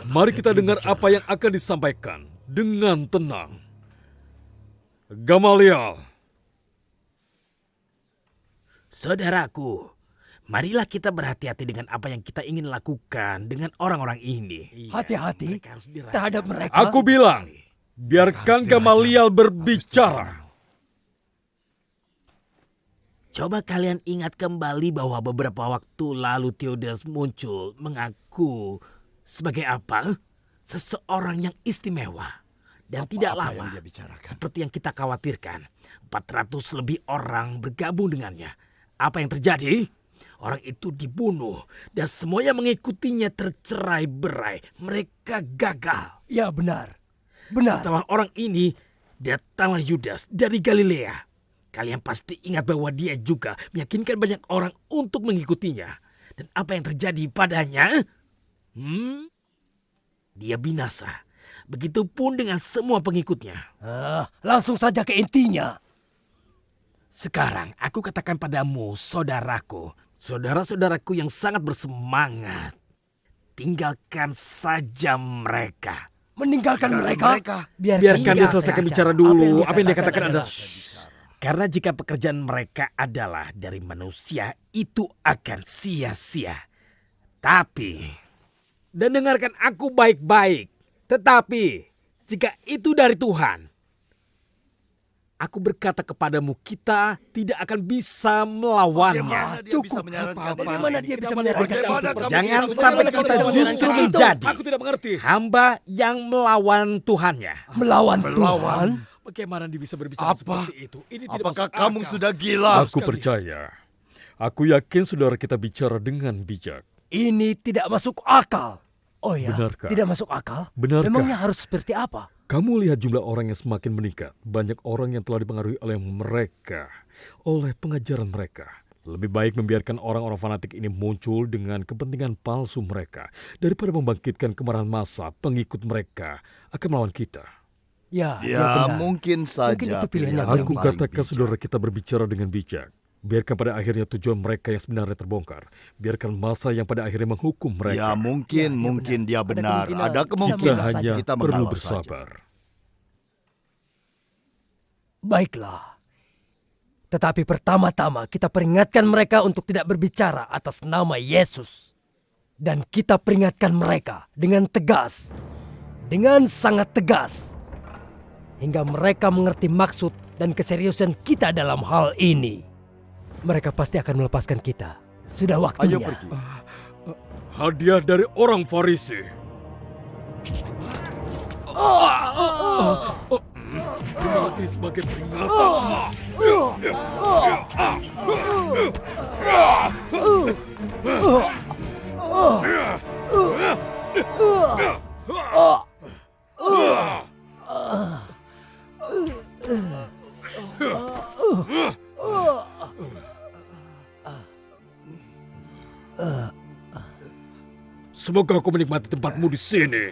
Mari kita dengar apa yang akan disampaikan dengan tenang. Gamaliel, Saudaraku, marilah kita berhati-hati dengan apa yang kita ingin lakukan dengan orang-orang ini. Hati-hati Mereka harus dirajam. terhadap mereka. aku bilang, biarkan Gamaliel berbicara. Coba kalian ingat kembali bahwa beberapa waktu lalu Theodas muncul mengaku sebagai apa? Seseorang yang istimewa. Dan tidak Apa yang lama, dia bicarakan? seperti yang kita khawatirkan, 400 lebih orang bergabung dengannya. Apa yang terjadi? Orang itu dibunuh dan semua yang mengikutinya tercerai-berai. Mereka gagal. Ya benar. Benar. Setelah orang ini, datanglah Yudas dari Galilea. Kalian pasti ingat bahwa dia juga meyakinkan banyak orang untuk mengikutinya. Dan apa yang terjadi padanya? Dia binasa. Begitupun dengan semua pengikutnya. Langsung saja ke intinya. Sekarang aku katakan padamu, saudaraku, saudara-saudaraku yang sangat bersemangat. Tinggalkan saja mereka. Meninggalkan mereka. Biarkan dia selesaikan bicara dulu. Apa yang dia katakan adalah... Karena jika pekerjaan mereka adalah dari manusia, itu akan sia-sia. Tapi, dan dengarkan aku baik-baik. Tetapi, jika itu dari Tuhan, aku berkata kepadamu, kita tidak akan bisa melawannya. Bagaimana dia bisa menyarankan Bagaimana dia bisa menyarankan Bagaimana itu? kamu Jangan bisa sampai menyarankan kita itu? justru itu? menjadi Aku tidak mengerti. hamba yang melawan Tuhannya. Melawan Tuhan. Bagaimana dia bisa berbicara Apa? seperti itu? Ini tidak Apakah masuk kamu akal. sudah gila? Aku percaya. Aku yakin saudara kita bicara dengan bijak. Ini tidak masuk akal. Oh ya, Benarkah? tidak masuk akal? Benarkah? Memangnya harus seperti apa? Kamu lihat jumlah orang yang semakin meningkat. Banyak orang yang telah dipengaruhi oleh mereka, oleh pengajaran mereka. Lebih baik membiarkan orang-orang fanatik ini muncul dengan kepentingan palsu mereka daripada membangkitkan kemarahan massa pengikut mereka akan melawan kita. Ya, Ya, benar. mungkin saja Mungkin itu pilihan yang Aku paling katakan bijak. saudara kita berbicara dengan bijak. Biarkan pada akhirnya tujuan mereka yang sebenarnya terbongkar. Biarkan massa yang pada akhirnya menghukum Ya, mereka. mungkin dia benar. Ada Kita kemungkinan hanya kita perlu mengalah saja. bersabar. Baiklah. Tetapi pertama-tama kita peringatkan mereka untuk tidak berbicara atas nama Yesus. Dan kita peringatkan mereka dengan tegas. Dengan sangat tegas. Hingga mereka mengerti maksud dan keseriusan kita dalam hal ini. Mereka pasti akan melepaskan kita. Sudah waktunya. Ayo pergi. Hadiah dari orang Farisi. Terima ini sebagai peringatan. Semoga kau menikmati tempatmu di sini.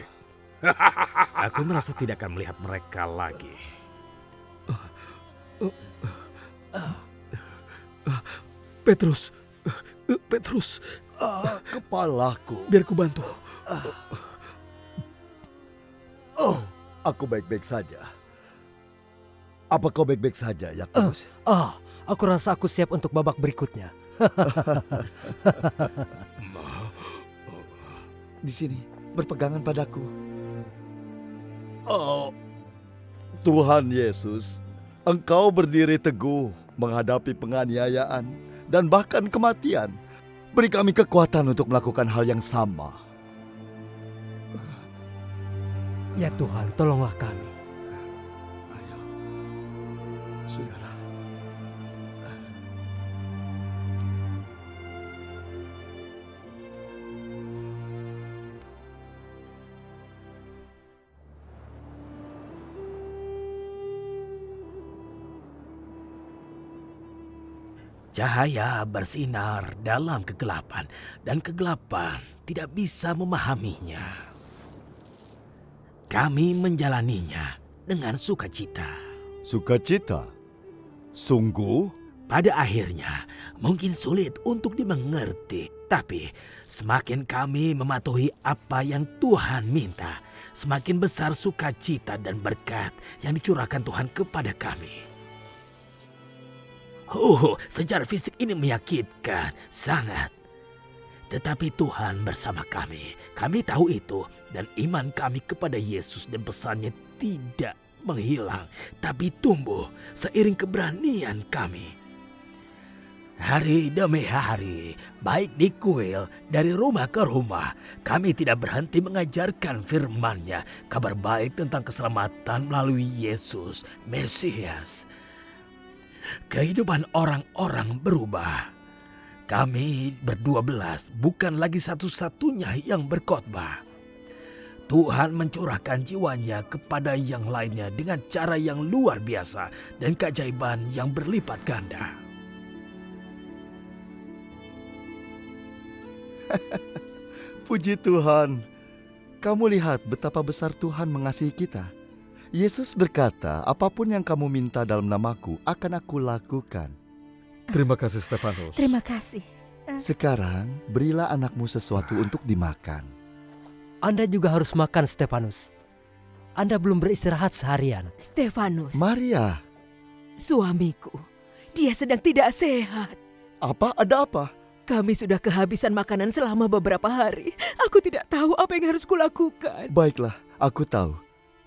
Aku merasa tidak akan melihat mereka lagi. Petrus, Petrus, Kepalaku. biar ku bantu. Oh, aku baik-baik saja. Apa kau baik-baik saja, Yakobus? Aku rasa aku siap untuk babak berikutnya. Di sini, berpegangan padaku. Oh, Tuhan Yesus, Engkau berdiri teguh menghadapi penganiayaan dan bahkan kematian. Beri kami kekuatan untuk melakukan hal yang sama. Ya Tuhan, tolonglah kami. Ayo, sudahlah. Cahaya bersinar dalam kegelapan, dan kegelapan tidak bisa memahaminya. Kami menjalaninya dengan sukacita. Sukacita? Sungguh? Pada akhirnya, mungkin sulit untuk dimengerti, tapi semakin kami mematuhi apa yang Tuhan minta, semakin besar sukacita dan berkat yang dicurahkan Tuhan kepada kami. Secara fisik ini menyakitkan, sangat. Tetapi Tuhan bersama kami. Kami tahu itu, dan iman kami kepada Yesus dan pesannya tidak menghilang, tapi tumbuh seiring keberanian kami. Hari demi hari, baik di kuil, dari rumah ke rumah, kami tidak berhenti mengajarkan firman-Nya, kabar baik tentang keselamatan melalui Yesus, Mesias. Kehidupan orang-orang berubah. Kami ber-12 bukan lagi satu-satunya yang berkhotbah. Tuhan mencurahkan jiwanya kepada yang lainnya dengan cara yang luar biasa dan keajaiban yang berlipat ganda. Puji Tuhan, kamu lihat betapa besar Tuhan mengasihi kita. Yesus berkata, apapun yang kamu minta dalam namaku akan aku lakukan. Terima kasih Stefanus. Terima kasih. Sekarang berilah anakmu sesuatu untuk dimakan. Anda juga harus makan, Stefanus. Anda belum beristirahat seharian. Stefanus, Maria, suamiku, dia sedang tidak sehat. apa? Ada apa? Kami sudah kehabisan makanan selama beberapa hari. Aku tidak tahu apa yang harus kulakukan. Baiklah, aku tahu.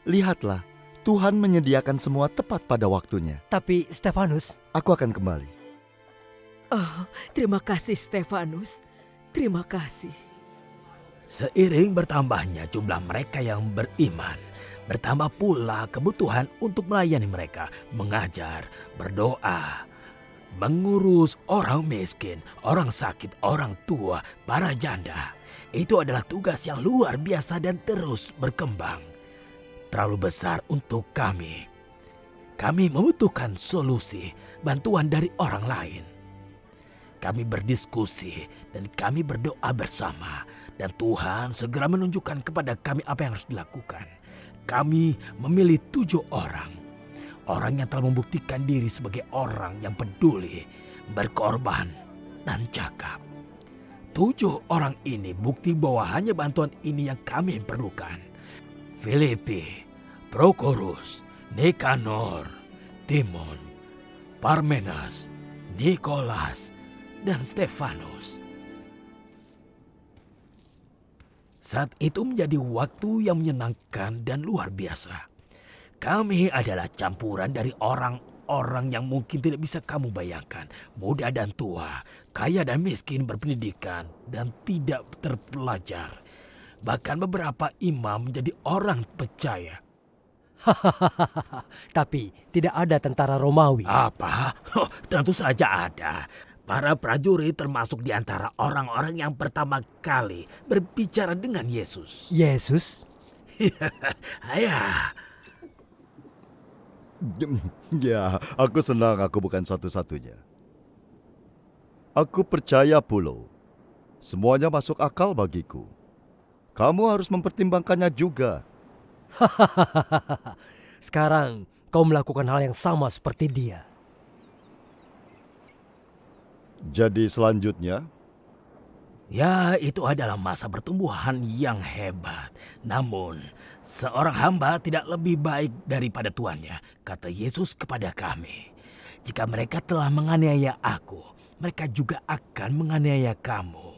Lihatlah, Tuhan menyediakan semua tepat pada waktunya. Tapi, Stefanus, Aku akan kembali. Oh, terima kasih Stefanus. Terima kasih. Seiring bertambahnya jumlah mereka yang beriman, bertambah pula kebutuhan untuk melayani mereka, mengajar, berdoa, mengurus orang miskin, orang sakit, orang tua, para janda. Itu adalah tugas yang luar biasa dan terus berkembang. Terlalu besar untuk kami. Kami membutuhkan solusi, bantuan dari orang lain. Kami berdiskusi dan kami berdoa bersama. Dan Tuhan segera menunjukkan kepada kami apa yang harus dilakukan. Kami memilih 7 orang. Orang yang telah membuktikan diri sebagai orang yang peduli, berkorban, dan cakap. 7 orang ini bukti bahwa hanya bantuan ini yang kami perlukan. Filipi, Prokorus, Nikanor, Timon, Parmenas, Nikolas, dan Stefanus. Saat itu menjadi waktu yang menyenangkan dan luar biasa. Kami adalah campuran dari orang-orang yang mungkin tidak bisa kamu bayangkan. Muda dan tua, kaya dan miskin, berpendidikan dan tidak terpelajar. Bahkan beberapa imam menjadi orang percaya. tapi tidak ada tentara Romawi. Apa? Tentu saja ada. Para prajurit termasuk di antara orang-orang yang pertama kali berbicara dengan Yesus. Yesus? Ya, Ya, aku senang aku bukan satu-satunya. Aku percaya Pulo. Semuanya masuk akal bagiku. Kamu harus mempertimbangkannya juga. Sekarang kau melakukan hal yang sama seperti dia. Jadi selanjutnya, Ya, itu adalah masa pertumbuhan yang hebat. Namun, seorang hamba tidak lebih baik daripada tuannya, kata Yesus kepada kami. Jika mereka telah menganiaya aku, mereka juga akan menganiaya kamu.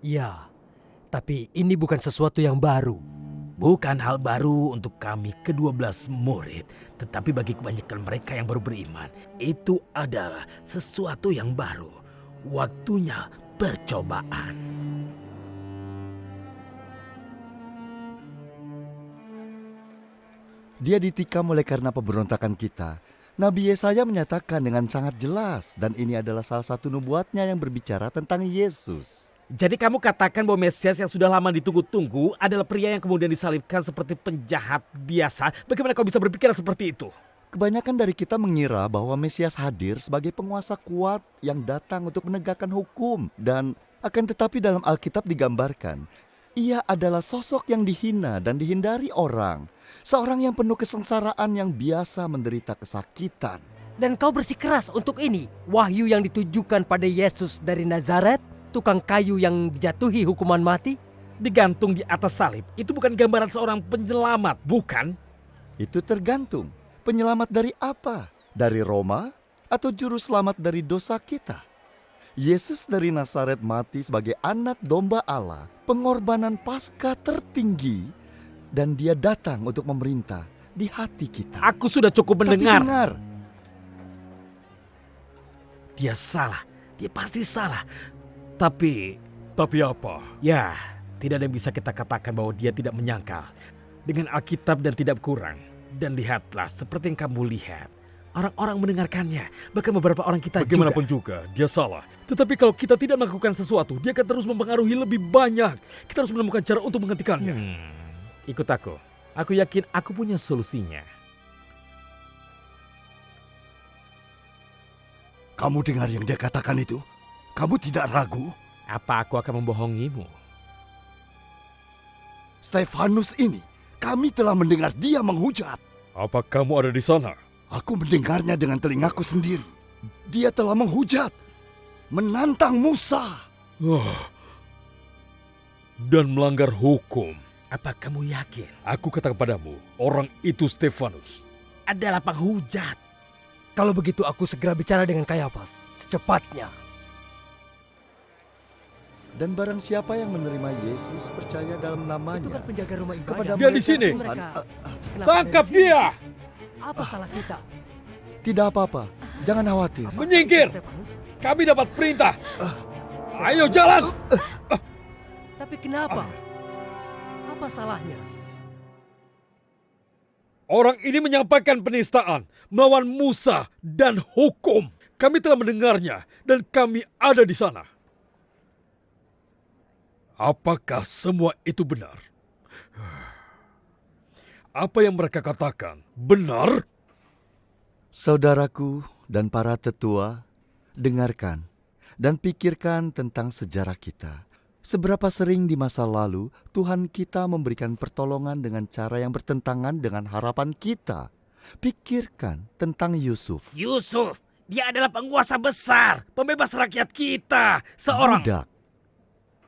Ya, tapi ini bukan sesuatu yang baru. Bukan hal baru untuk kami ke-12 murid, tetapi bagi kebanyakan mereka yang baru beriman, itu adalah sesuatu yang baru. Waktunya percobaan. Dia ditikam oleh karena pemberontakan kita. Nabi Yesaya menyatakan dengan sangat jelas, dan ini adalah salah satu nubuatnya yang berbicara tentang Yesus. Jadi kamu katakan bahwa Mesias yang sudah lama ditunggu-tunggu adalah pria yang kemudian disalibkan seperti penjahat biasa. Bagaimana kau bisa berpikir seperti itu? Kebanyakan dari kita mengira bahwa Mesias hadir sebagai penguasa kuat yang datang untuk menegakkan hukum, dan akan tetapi dalam Alkitab digambarkan, ia adalah sosok yang dihina dan dihindari orang. Seorang yang penuh kesengsaraan yang biasa menderita kesakitan. Dan kau bersikeras untuk ini. Wahyu yang ditujukan pada Yesus dari Nazaret, tukang kayu yang dijatuhi hukuman mati. Digantung di atas salib. Itu bukan gambaran seorang penyelamat, bukan? Itu tergantung. Penyelamat dari apa? Dari Roma atau juru selamat dari dosa kita? Yesus dari Nazaret mati sebagai anak domba Allah, pengorbanan Paskah tertinggi, dan dia datang untuk memerintah di hati kita. Aku sudah cukup Tapi mendengar. dengar, Dia salah. Dia pasti salah. Tapi apa? ya, tidak ada yang bisa kita katakan bahwa dia tidak menyangkal. Dengan Alkitab dan tidak kurang. Dan lihatlah seperti yang kamu lihat. Orang-orang mendengarkannya. Bahkan beberapa orang kita Bagaimanapun juga, dia salah. Tetapi kalau kita tidak melakukan sesuatu, dia akan terus mempengaruhi lebih banyak. Kita harus menemukan cara untuk menghentikannya. Ikut aku. Aku yakin aku punya solusinya. Kamu dengar yang dia katakan itu? Kamu tidak ragu? Apa aku akan membohongimu? Stefanus ini, kami telah mendengar dia menghujat. Apa kamu ada di sana? Aku mendengarnya dengan telingaku sendiri. Dia telah menghujat, menantang Musa. Dan melanggar hukum. Apa kamu yakin Aku katakan padamu, orang itu Stefanus. adalah penghujat? Kalau begitu aku segera bicara dengan Kayafas secepatnya. dan barang siapa yang menerima Yesus percaya dalam Itu namanya, kan penjaga rumah ibadah. kepada Dia di mereka sini. Tuhan, Kenapa Tangkap ada di sini? dia! Apa salah kita? tidak apa-apa, jangan khawatir. Apakah Menyingkir. itu Stefanus? Kami dapat perintah. Ayo jalan! Tapi kenapa? Apa salahnya? Orang ini menyampaikan penistaan melawan Musa dan hukum. Kami telah mendengarnya dan kami ada di sana. Apakah semua itu benar? Apa yang mereka katakan benar? Saudaraku dan para tetua, dengarkan dan pikirkan tentang sejarah kita. Seberapa sering di masa lalu Tuhan kita memberikan pertolongan dengan cara yang bertentangan dengan harapan kita. Pikirkan tentang Yusuf. Yusuf, dia adalah penguasa besar, pembebas rakyat kita. Seorang Budak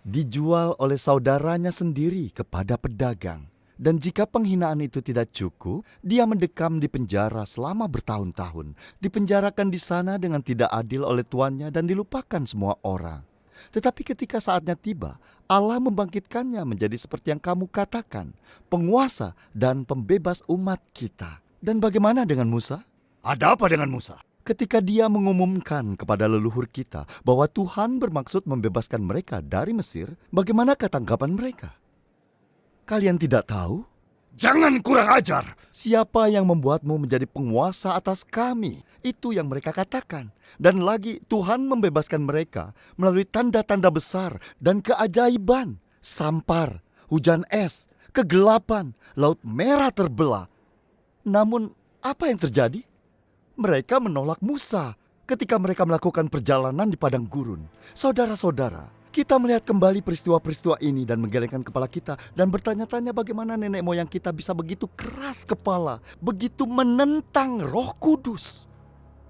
dijual oleh saudaranya sendiri kepada pedagang. Dan jika penghinaan itu tidak cukup, dia mendekam di penjara selama bertahun-tahun. Dipenjarakan di sana dengan tidak adil oleh tuannya dan dilupakan semua orang. Tetapi ketika saatnya tiba, Allah membangkitkannya menjadi seperti yang kamu katakan, penguasa dan pembebas umat kita. Dan bagaimana dengan Musa? Ada apa dengan Musa? Ketika dia mengumumkan kepada leluhur kita bahwa Tuhan bermaksud membebaskan mereka dari Mesir, bagaimanakah tanggapan mereka? Kalian tidak tahu? Jangan kurang ajar. Siapa yang membuatmu menjadi penguasa atas kami? Itu yang mereka katakan. Dan lagi Tuhan membebaskan mereka melalui tanda-tanda besar dan keajaiban. Sampar, hujan es, kegelapan, laut merah terbelah. Namun apa yang terjadi? Mereka menolak Musa ketika mereka melakukan perjalanan di padang gurun. Saudara-saudara, kita melihat kembali peristiwa-peristiwa ini dan menggelengkan kepala kita dan bertanya-tanya bagaimana nenek moyang kita bisa begitu keras kepala, begitu menentang Roh Kudus.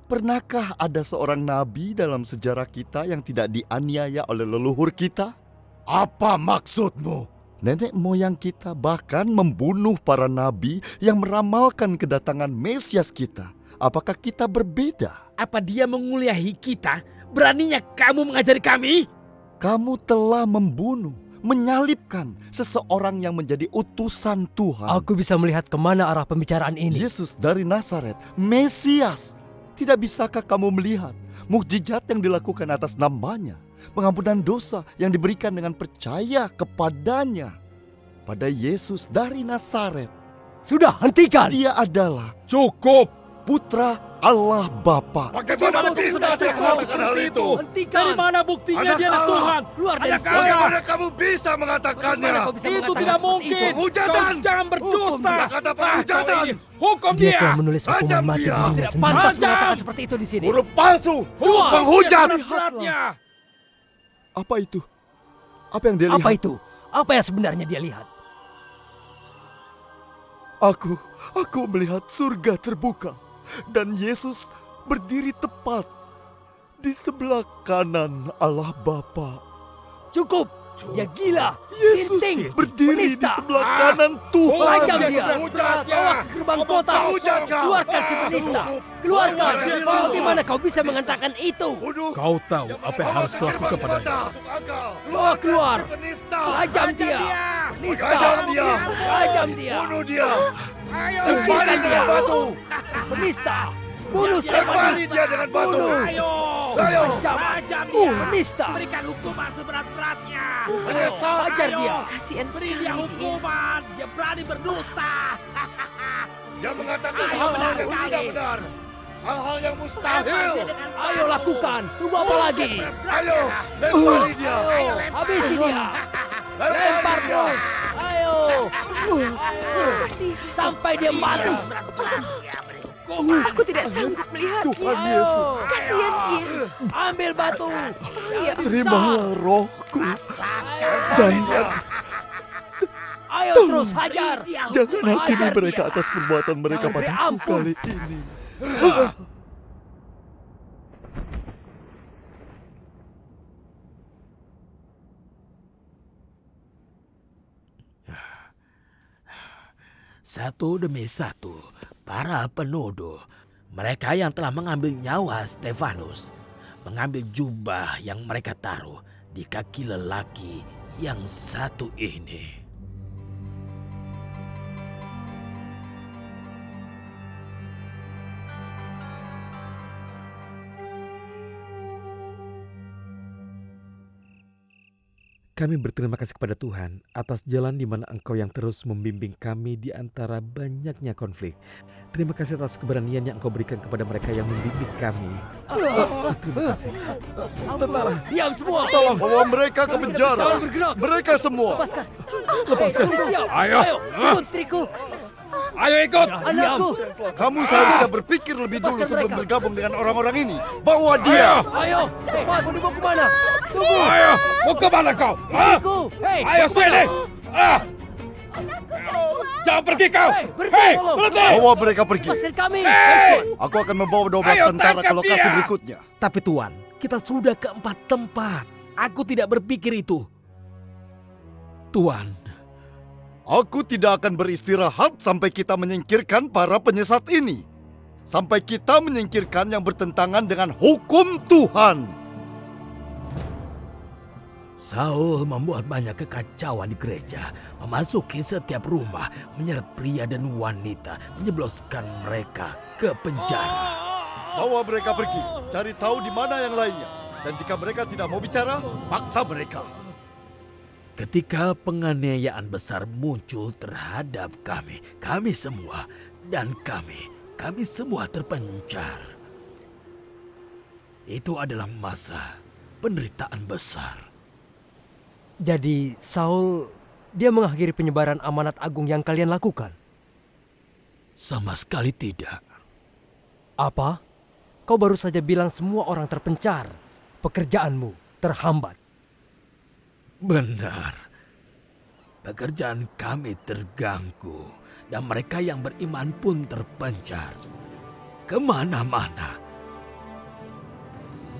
Pernahkah ada seorang nabi dalam sejarah kita yang tidak dianiaya oleh leluhur kita? Apa maksudmu? Nenek moyang kita bahkan membunuh para nabi yang meramalkan kedatangan Mesias kita. Apakah kita berbeda? Apa dia menguliahi kita? Beraninya kamu mengajari kami? Kamu telah membunuh, menyalibkan seseorang yang menjadi utusan Tuhan. Aku bisa melihat kemana arah pembicaraan ini. Yesus dari Nazaret, Mesias. Tidak bisakah kamu melihat mukjizat yang dilakukan atas namanya? Pengampunan dosa yang diberikan dengan percaya kepadanya. Pada Yesus dari Nazaret. Sudah, hentikan! Dia adalah Cukup! Putra Allah Bapa. Bagaimana bisa mengatakan hal itu? Hentikan! Dari mana buktinya dia adalah Tuhan? Keluar dari Adakah sini! Bagaimana kamu bisa mengatakannya? Bagaimana kau bisa Itu mengatakan tidak seperti mungkin. itu? Penghujatan! Kau jangan berdusta. Tidak kata penghujatan. Hukum Dia dia. telah menulis hukuman Rajam mati dia. dirinya Tidak sendiri. pantas Pantas mengatakan mengatakan seperti itu di sini. Guru palsu, Hukum penghujat. dia berat-beratnya. Apa itu? Apa yang dia lihat? Apa itu? Apa yang sebenarnya dia lihat? Aku melihat surga terbuka dan Yesus berdiri tepat di sebelah kanan Allah Bapa. Cukup! Dia gila! Yesus Sinting! berdiri di penista. sebelah kanan Tuhan. Lajam dia! Penghujat dia. Bawa ke gerbang kota! Penghujat kau. Keluarkan si penista! Keluarkan! Bagaimana kau bisa mengatakan itu? Kau tahu apa yang harus kulakukan padanya. Bawa keluar! Penista. Lajam dia! Penista! Rajam dia. Lajam dia! Bunuh dia. Ayo, Lempari dengan batu. Penista! Bunuh Lempari Stefanus! dia dengan batu. Bunuh! ayo. Ayo. Lajam dia! Penista! Berikan hukuman seberat-beratnya. Hajar dia! Kasihan Beri sekali. dia hukuman. Dia berani berdusta. Dia mengatakan Ayo, hal-hal benar yang sekali. tidak benar. Hal-hal yang mustahil. Ayo lakukan! Tunggu apa lagi? Ayo, lempari dia. Ayo! Habisi dia! Lempar terus! Ayo! Kasihan. Sampai dia mati! Aku tidak sanggup melihatnya. Tuhan Yesus, Kasihan dia. Ambil batu! terimalah rohku. Jangan, Ayo terus hajar! jangan hakimi Hajar mereka dia. atas perbuatan mereka Jangan beri padaku ampun. kali ini. Satu demi satu, para penuduh, mereka yang telah mengambil nyawa Stefanus, mengambil jubah yang mereka taruh di kaki lelaki yang satu ini. Kami berterima kasih kepada Tuhan atas jalan di mana Engkau yang terus membimbing kami di antara banyaknya konflik. Terima kasih atas keberanian yang Engkau berikan kepada mereka yang membimbing kami. Terima kasih. Tentara! Diam semua! Tolong bawa mereka ke penjara. Jangan bergerak! Mereka semua. Lepaskan! Lepaskan. Siap! Ayo. Ikut istriku! Ayo ikut. Anakku! Kamu seharusnya berpikir lebih dulu Lepaskan sebelum mereka. bergabung dengan orang-orang ini. Bawa dia. Ayo! Cepat! Mau dibawa kemana? Tunggu! Ayo, mau kemana kau? Hah? Istriku! Hei! Ayo sini. Ah. Jangan pergi kau. Hei, berhenti, Hei, tolong. berhenti. Bawa mereka pergi. Lepaskan kami! Hei! Aku akan membawa 12 Ayo, tentara ke tangkap lokasi dia. berikutnya. Tapi Tuan, kita sudah ke 4 tempat. Aku tidak berpikir itu. Tuan, Aku tidak akan beristirahat sampai kita menyingkirkan para penyesat ini. Sampai kita menyingkirkan yang bertentangan dengan hukum Tuhan. Saul membuat banyak kekacauan di gereja, memasuki setiap rumah, menyeret pria dan wanita, menjebloskan mereka ke penjara. Bawa mereka pergi, cari tahu di mana yang lainnya. Dan jika mereka tidak mau bicara, paksa mereka. Ketika penganiayaan besar muncul terhadap kami semua, dan kami semua terpencar. Itu adalah masa penderitaan besar. Jadi Saul, dia mengakhiri penyebaran amanat agung yang kalian lakukan? Sama sekali tidak. Apa? Kau baru saja bilang semua orang terpencar. Pekerjaanmu terhambat. Benar. Pekerjaan kami terganggu dan mereka yang beriman pun terpencar kemana-mana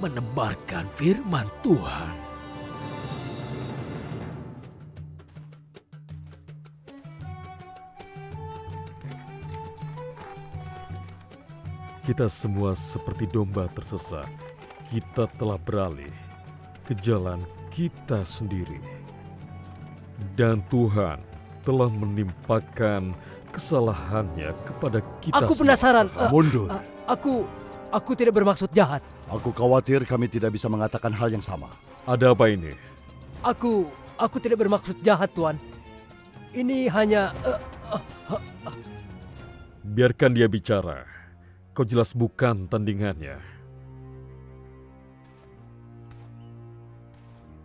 menebarkan firman Tuhan. Kita semua seperti domba tersesat. Kita telah beralih ke jalan kita sendiri. Dan Tuhan telah menimpakan kesalahannya kepada kita Aku semua. penasaran. Mundur. Aku tidak bermaksud jahat. Aku khawatir kami tidak bisa mengatakan hal yang sama. Ada apa ini? Aku tidak bermaksud jahat, Tuan. Ini hanya Biarkan dia bicara. Kau jelas bukan tandingannya.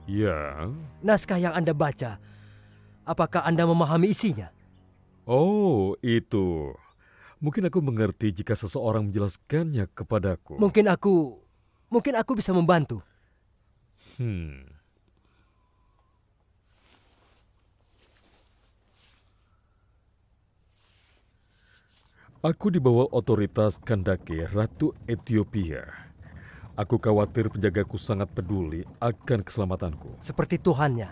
Ya. naskah yang Anda baca. Apakah Anda memahami isinya? Oh, itu. Mungkin aku mengerti jika seseorang menjelaskannya kepadaku. Mungkin aku bisa membantu. Aku di bawah otoritas Kandake, Ratu Ethiopia. Aku khawatir penjagaku sangat peduli akan keselamatanku. Seperti Tuhannya.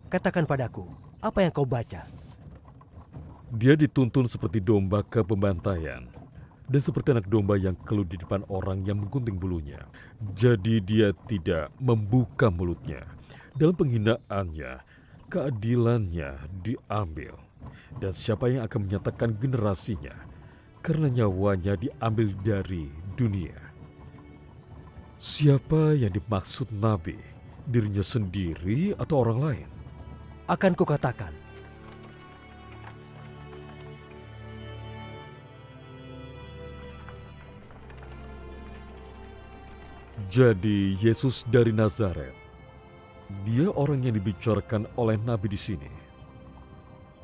Katakan padaku, apa yang kau baca? Dia dituntun seperti domba ke pembantaian. Dan seperti anak domba yang keluh di depan orang yang menggunting bulunya. Jadi dia tidak membuka mulutnya. Dalam penghinaannya, keadilannya diambil. Dan siapa yang akan menyatakan generasinya? Karena nyawanya diambil dari dunia. Siapa yang dimaksud Nabi? Dirinya sendiri atau orang lain? Akan kukatakan. Jadi Yesus dari Nazaret. Dia orang yang dibicarakan oleh Nabi di sini.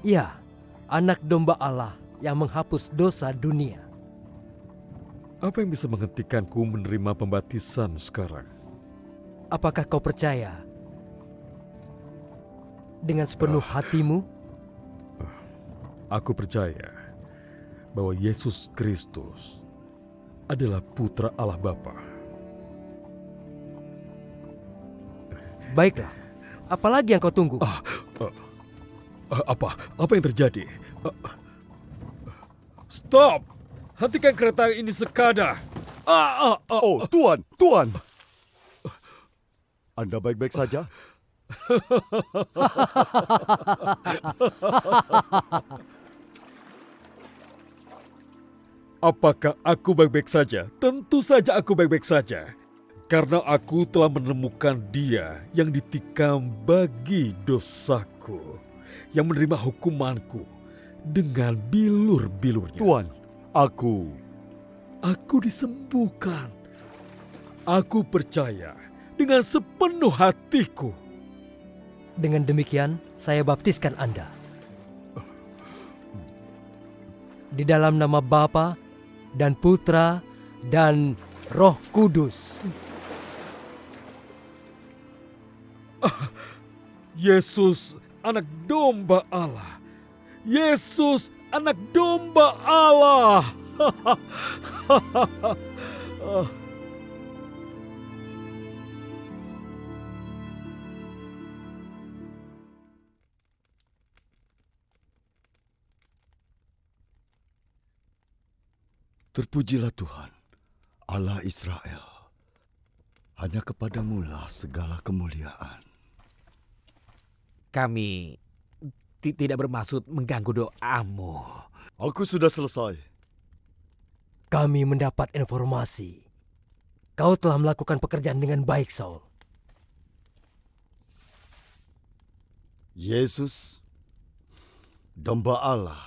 Ya, anak domba Allah yang menghapus dosa dunia. Apa yang bisa menghentikanku menerima pembaptisan sekarang? Apakah kau percaya dengan sepenuh hatimu? Aku percaya bahwa Yesus Kristus adalah putra Allah Bapa. Baiklah, apalagi yang kau tunggu? Apa yang terjadi? Stop! Hentikan kereta ini sekadar. Oh, Tuan. Anda baik-baik saja? Apakah aku baik-baik saja? Tentu saja aku baik-baik saja. Karena aku telah menemukan dia yang ditikam bagi dosaku. Yang menerima hukumanku dengan bilur-bilurnya. Tuan, aku disembuhkan. Aku percaya dengan sepenuh hatiku. Dengan demikian, saya baptiskan Anda. Di dalam nama Bapa dan Putra dan Roh Kudus. Yesus, anak domba Allah. Yesus, anak domba Allah. Terpujilah Tuhan, Allah Israel. Hanya kepadamu lah segala kemuliaan. Kami tidak bermaksud mengganggu doamu. Aku sudah selesai. Kami mendapat informasi. Kau telah melakukan pekerjaan dengan baik, Saul. Yesus, domba Allah.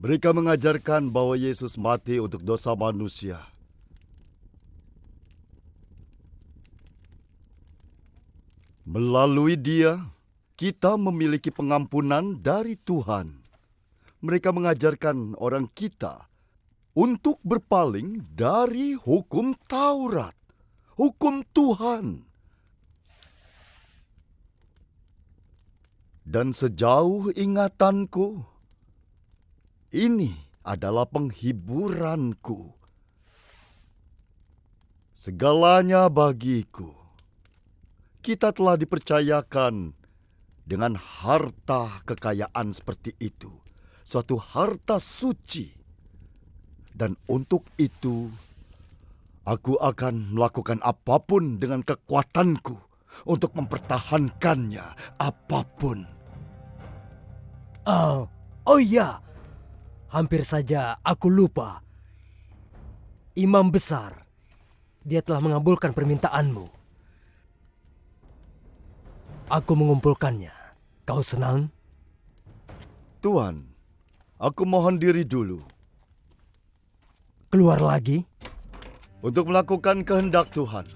Mereka mengajarkan bahwa Yesus mati untuk dosa manusia. Melalui dia, kita memiliki pengampunan dari Tuhan. Mereka mengajarkan orang kita untuk berpaling dari hukum Taurat, hukum Tuhan. Dan sejauh ingatanku, ini adalah penghiburanku. Segalanya bagiku. Kita telah dipercayakan dengan harta kekayaan seperti itu. Suatu harta suci. Dan untuk itu, aku akan melakukan apapun dengan kekuatanku untuk mempertahankannya, apapun. Oh iya, hampir saja aku lupa. Imam besar, dia telah mengabulkan permintaanmu. Aku mengumpulkannya. Kau senang? Tuan, aku mohon diri dulu Keluar lagi? untuk melakukan kehendak Tuhan.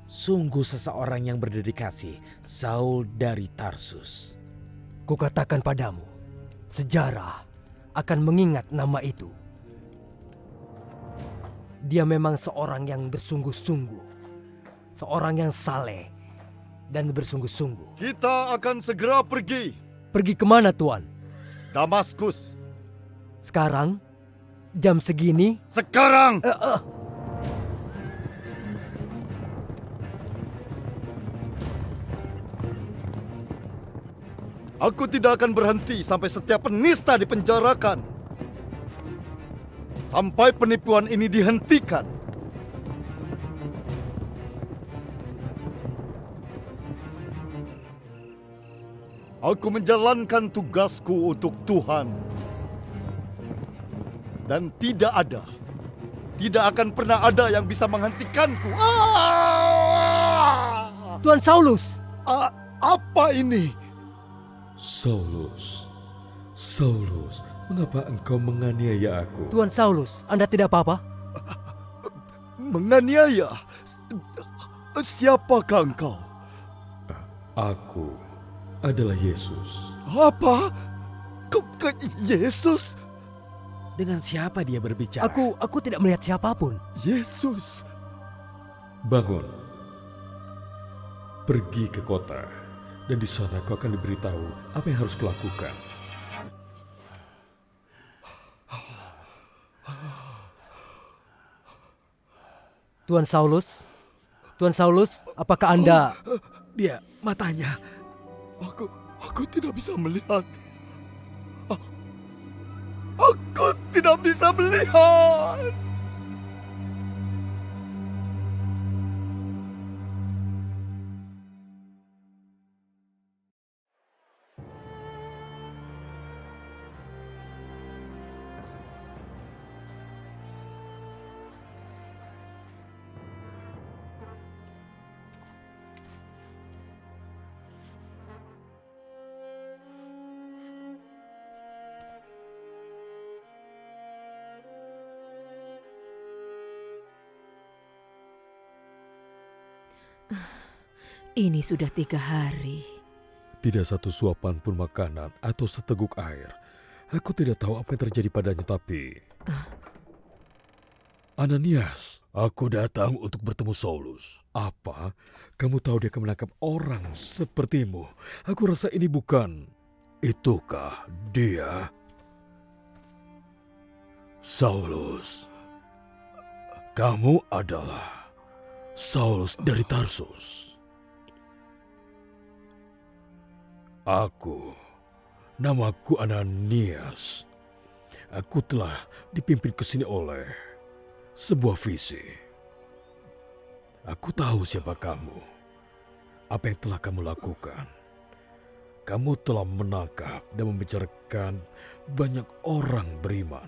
Sungguh seseorang yang berdedikasi, Saul dari Tarsus. Kukatakan padamu, sejarah akan mengingat nama itu. Dia memang seorang yang bersungguh-sungguh, seorang yang saleh dan bersungguh-sungguh. Kita akan segera pergi. Pergi kemana, Tuan? Damaskus. Sekarang? Jam segini? Sekarang! Aku tidak akan berhenti sampai setiap penista dipenjarakan. Sampai penipuan ini dihentikan. Aku menjalankan tugasku untuk Tuhan. Dan tidak akan pernah ada yang bisa menghentikanku. Tuan Saulus! Apa ini? Saulus, Saulus, mengapa engkau menganiaya aku? Tuan Saulus, Anda tidak apa-apa? Menganiaya? Siapakah engkau? Aku adalah Yesus. Apa? Yesus? Dengan siapa dia berbicara? Aku tidak melihat siapapun. Yesus? Bangun, pergi ke kota, dan di sana kau akan diberitahu apa yang harus kulakukan. Tuan Saulus, apakah Anda... Dia matanya. Aku tidak bisa melihat. Aku tidak bisa melihat. Ini sudah 3 hari. Tidak satu suapan pun makanan atau seteguk air. Aku tidak tahu apa yang terjadi padanya, tapi... Ananias, aku datang untuk bertemu Saulus. Apa? Kamu tahu dia akan menangkap orang sepertimu. Aku rasa ini bukan... Itukah dia? Saulus, kamu adalah Saulus dari Tarsus. Namaku Ananias. Aku telah dipimpin ke sini oleh sebuah visi. Aku tahu siapa kamu. Apa yang telah kamu lakukan. Kamu telah menangkap dan membicarakan banyak orang beriman.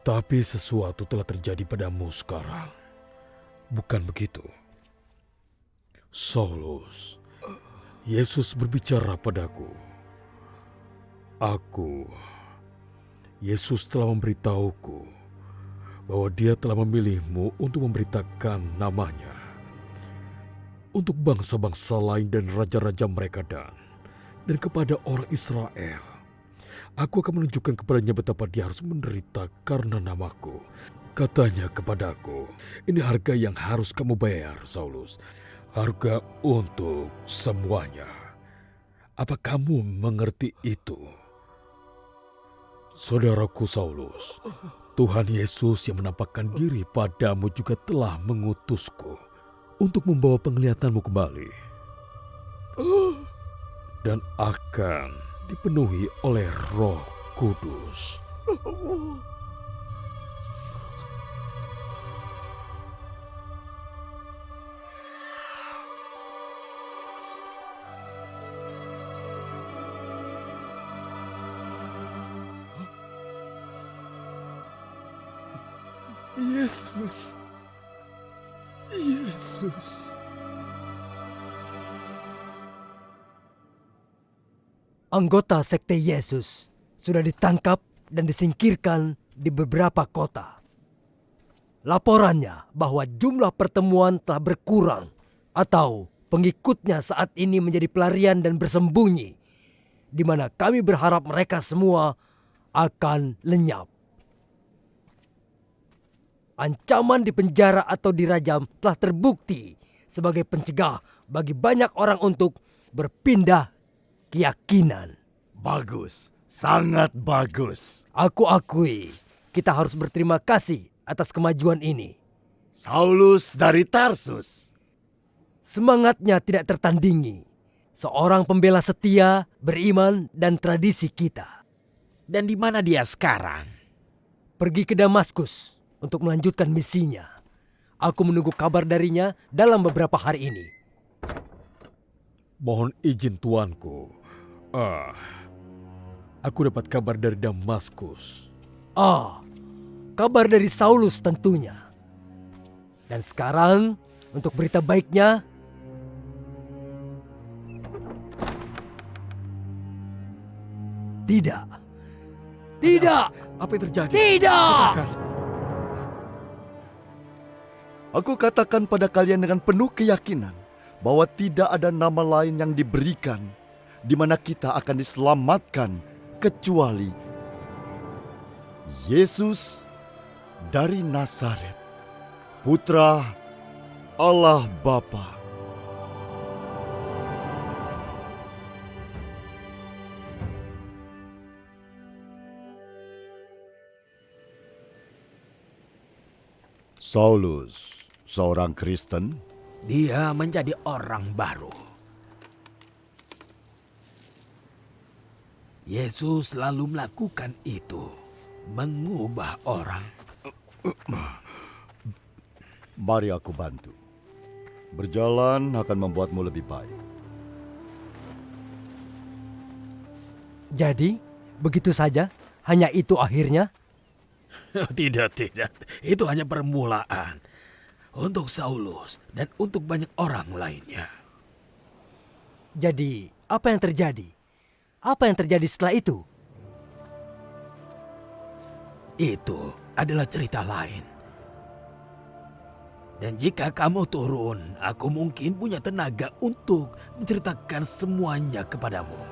Tapi sesuatu telah terjadi padamu sekarang. Bukan begitu? Saulus, Yesus berbicara padaku. Yesus telah memberitahuku bahwa dia telah memilihmu untuk memberitakan namanya untuk bangsa-bangsa lain dan raja-raja mereka dan kepada orang Israel. Aku akan menunjukkan kepadanya betapa dia harus menderita karena namaku. Katanya kepadaku, ini harga yang harus kamu bayar, Saulus. Harga untuk semuanya. Apa kamu mengerti itu? Saudaraku Saulus, Tuhan Yesus yang menampakkan diri padamu juga telah mengutusku untuk membawa penglihatanmu kembali. dan akan dipenuhi oleh Roh Kudus. Yesus. Yesus. Anggota Sekte Yesus sudah ditangkap dan disingkirkan di beberapa kota. Laporannya bahwa jumlah pertemuan telah berkurang atau pengikutnya saat ini menjadi pelarian dan bersembunyi, di mana kami berharap mereka semua akan lenyap. Ancaman di penjara atau dirajam telah terbukti sebagai pencegah bagi banyak orang untuk berpindah keyakinan. Bagus, sangat bagus. Aku akui kita harus berterima kasih atas kemajuan ini. Saulus dari Tarsus. Semangatnya tidak tertandingi. Seorang pembela setia, beriman, dan tradisi kita. Dan di mana dia sekarang? Pergi ke Damaskus untuk melanjutkan misinya. Aku menunggu kabar darinya dalam beberapa hari ini. Mohon izin tuanku. Aku dapat kabar dari Damaskus. Kabar dari Saulus tentunya. Dan sekarang, untuk berita baiknya, tidak. Tidak! Apa yang terjadi? Tidak! Katakan. Aku katakan pada kalian dengan penuh keyakinan bahwa tidak ada nama lain yang diberikan di mana kita akan diselamatkan kecuali Yesus dari Nazaret, Putra Allah Bapa. Saulus, seorang Kristen, Dia menjadi orang baru. Yesus selalu melakukan itu, mengubah orang. mari aku bantu. Berjalan akan membuatmu lebih baik. Jadi, begitu saja? Hanya itu akhirnya? Tidak. Itu hanya permulaan. Untuk Saulus dan untuk banyak orang lainnya. Jadi, apa yang terjadi? Apa yang terjadi setelah itu? Itu adalah cerita lain. Dan jika kamu turun, aku mungkin punya tenaga untuk menceritakan semuanya kepadamu.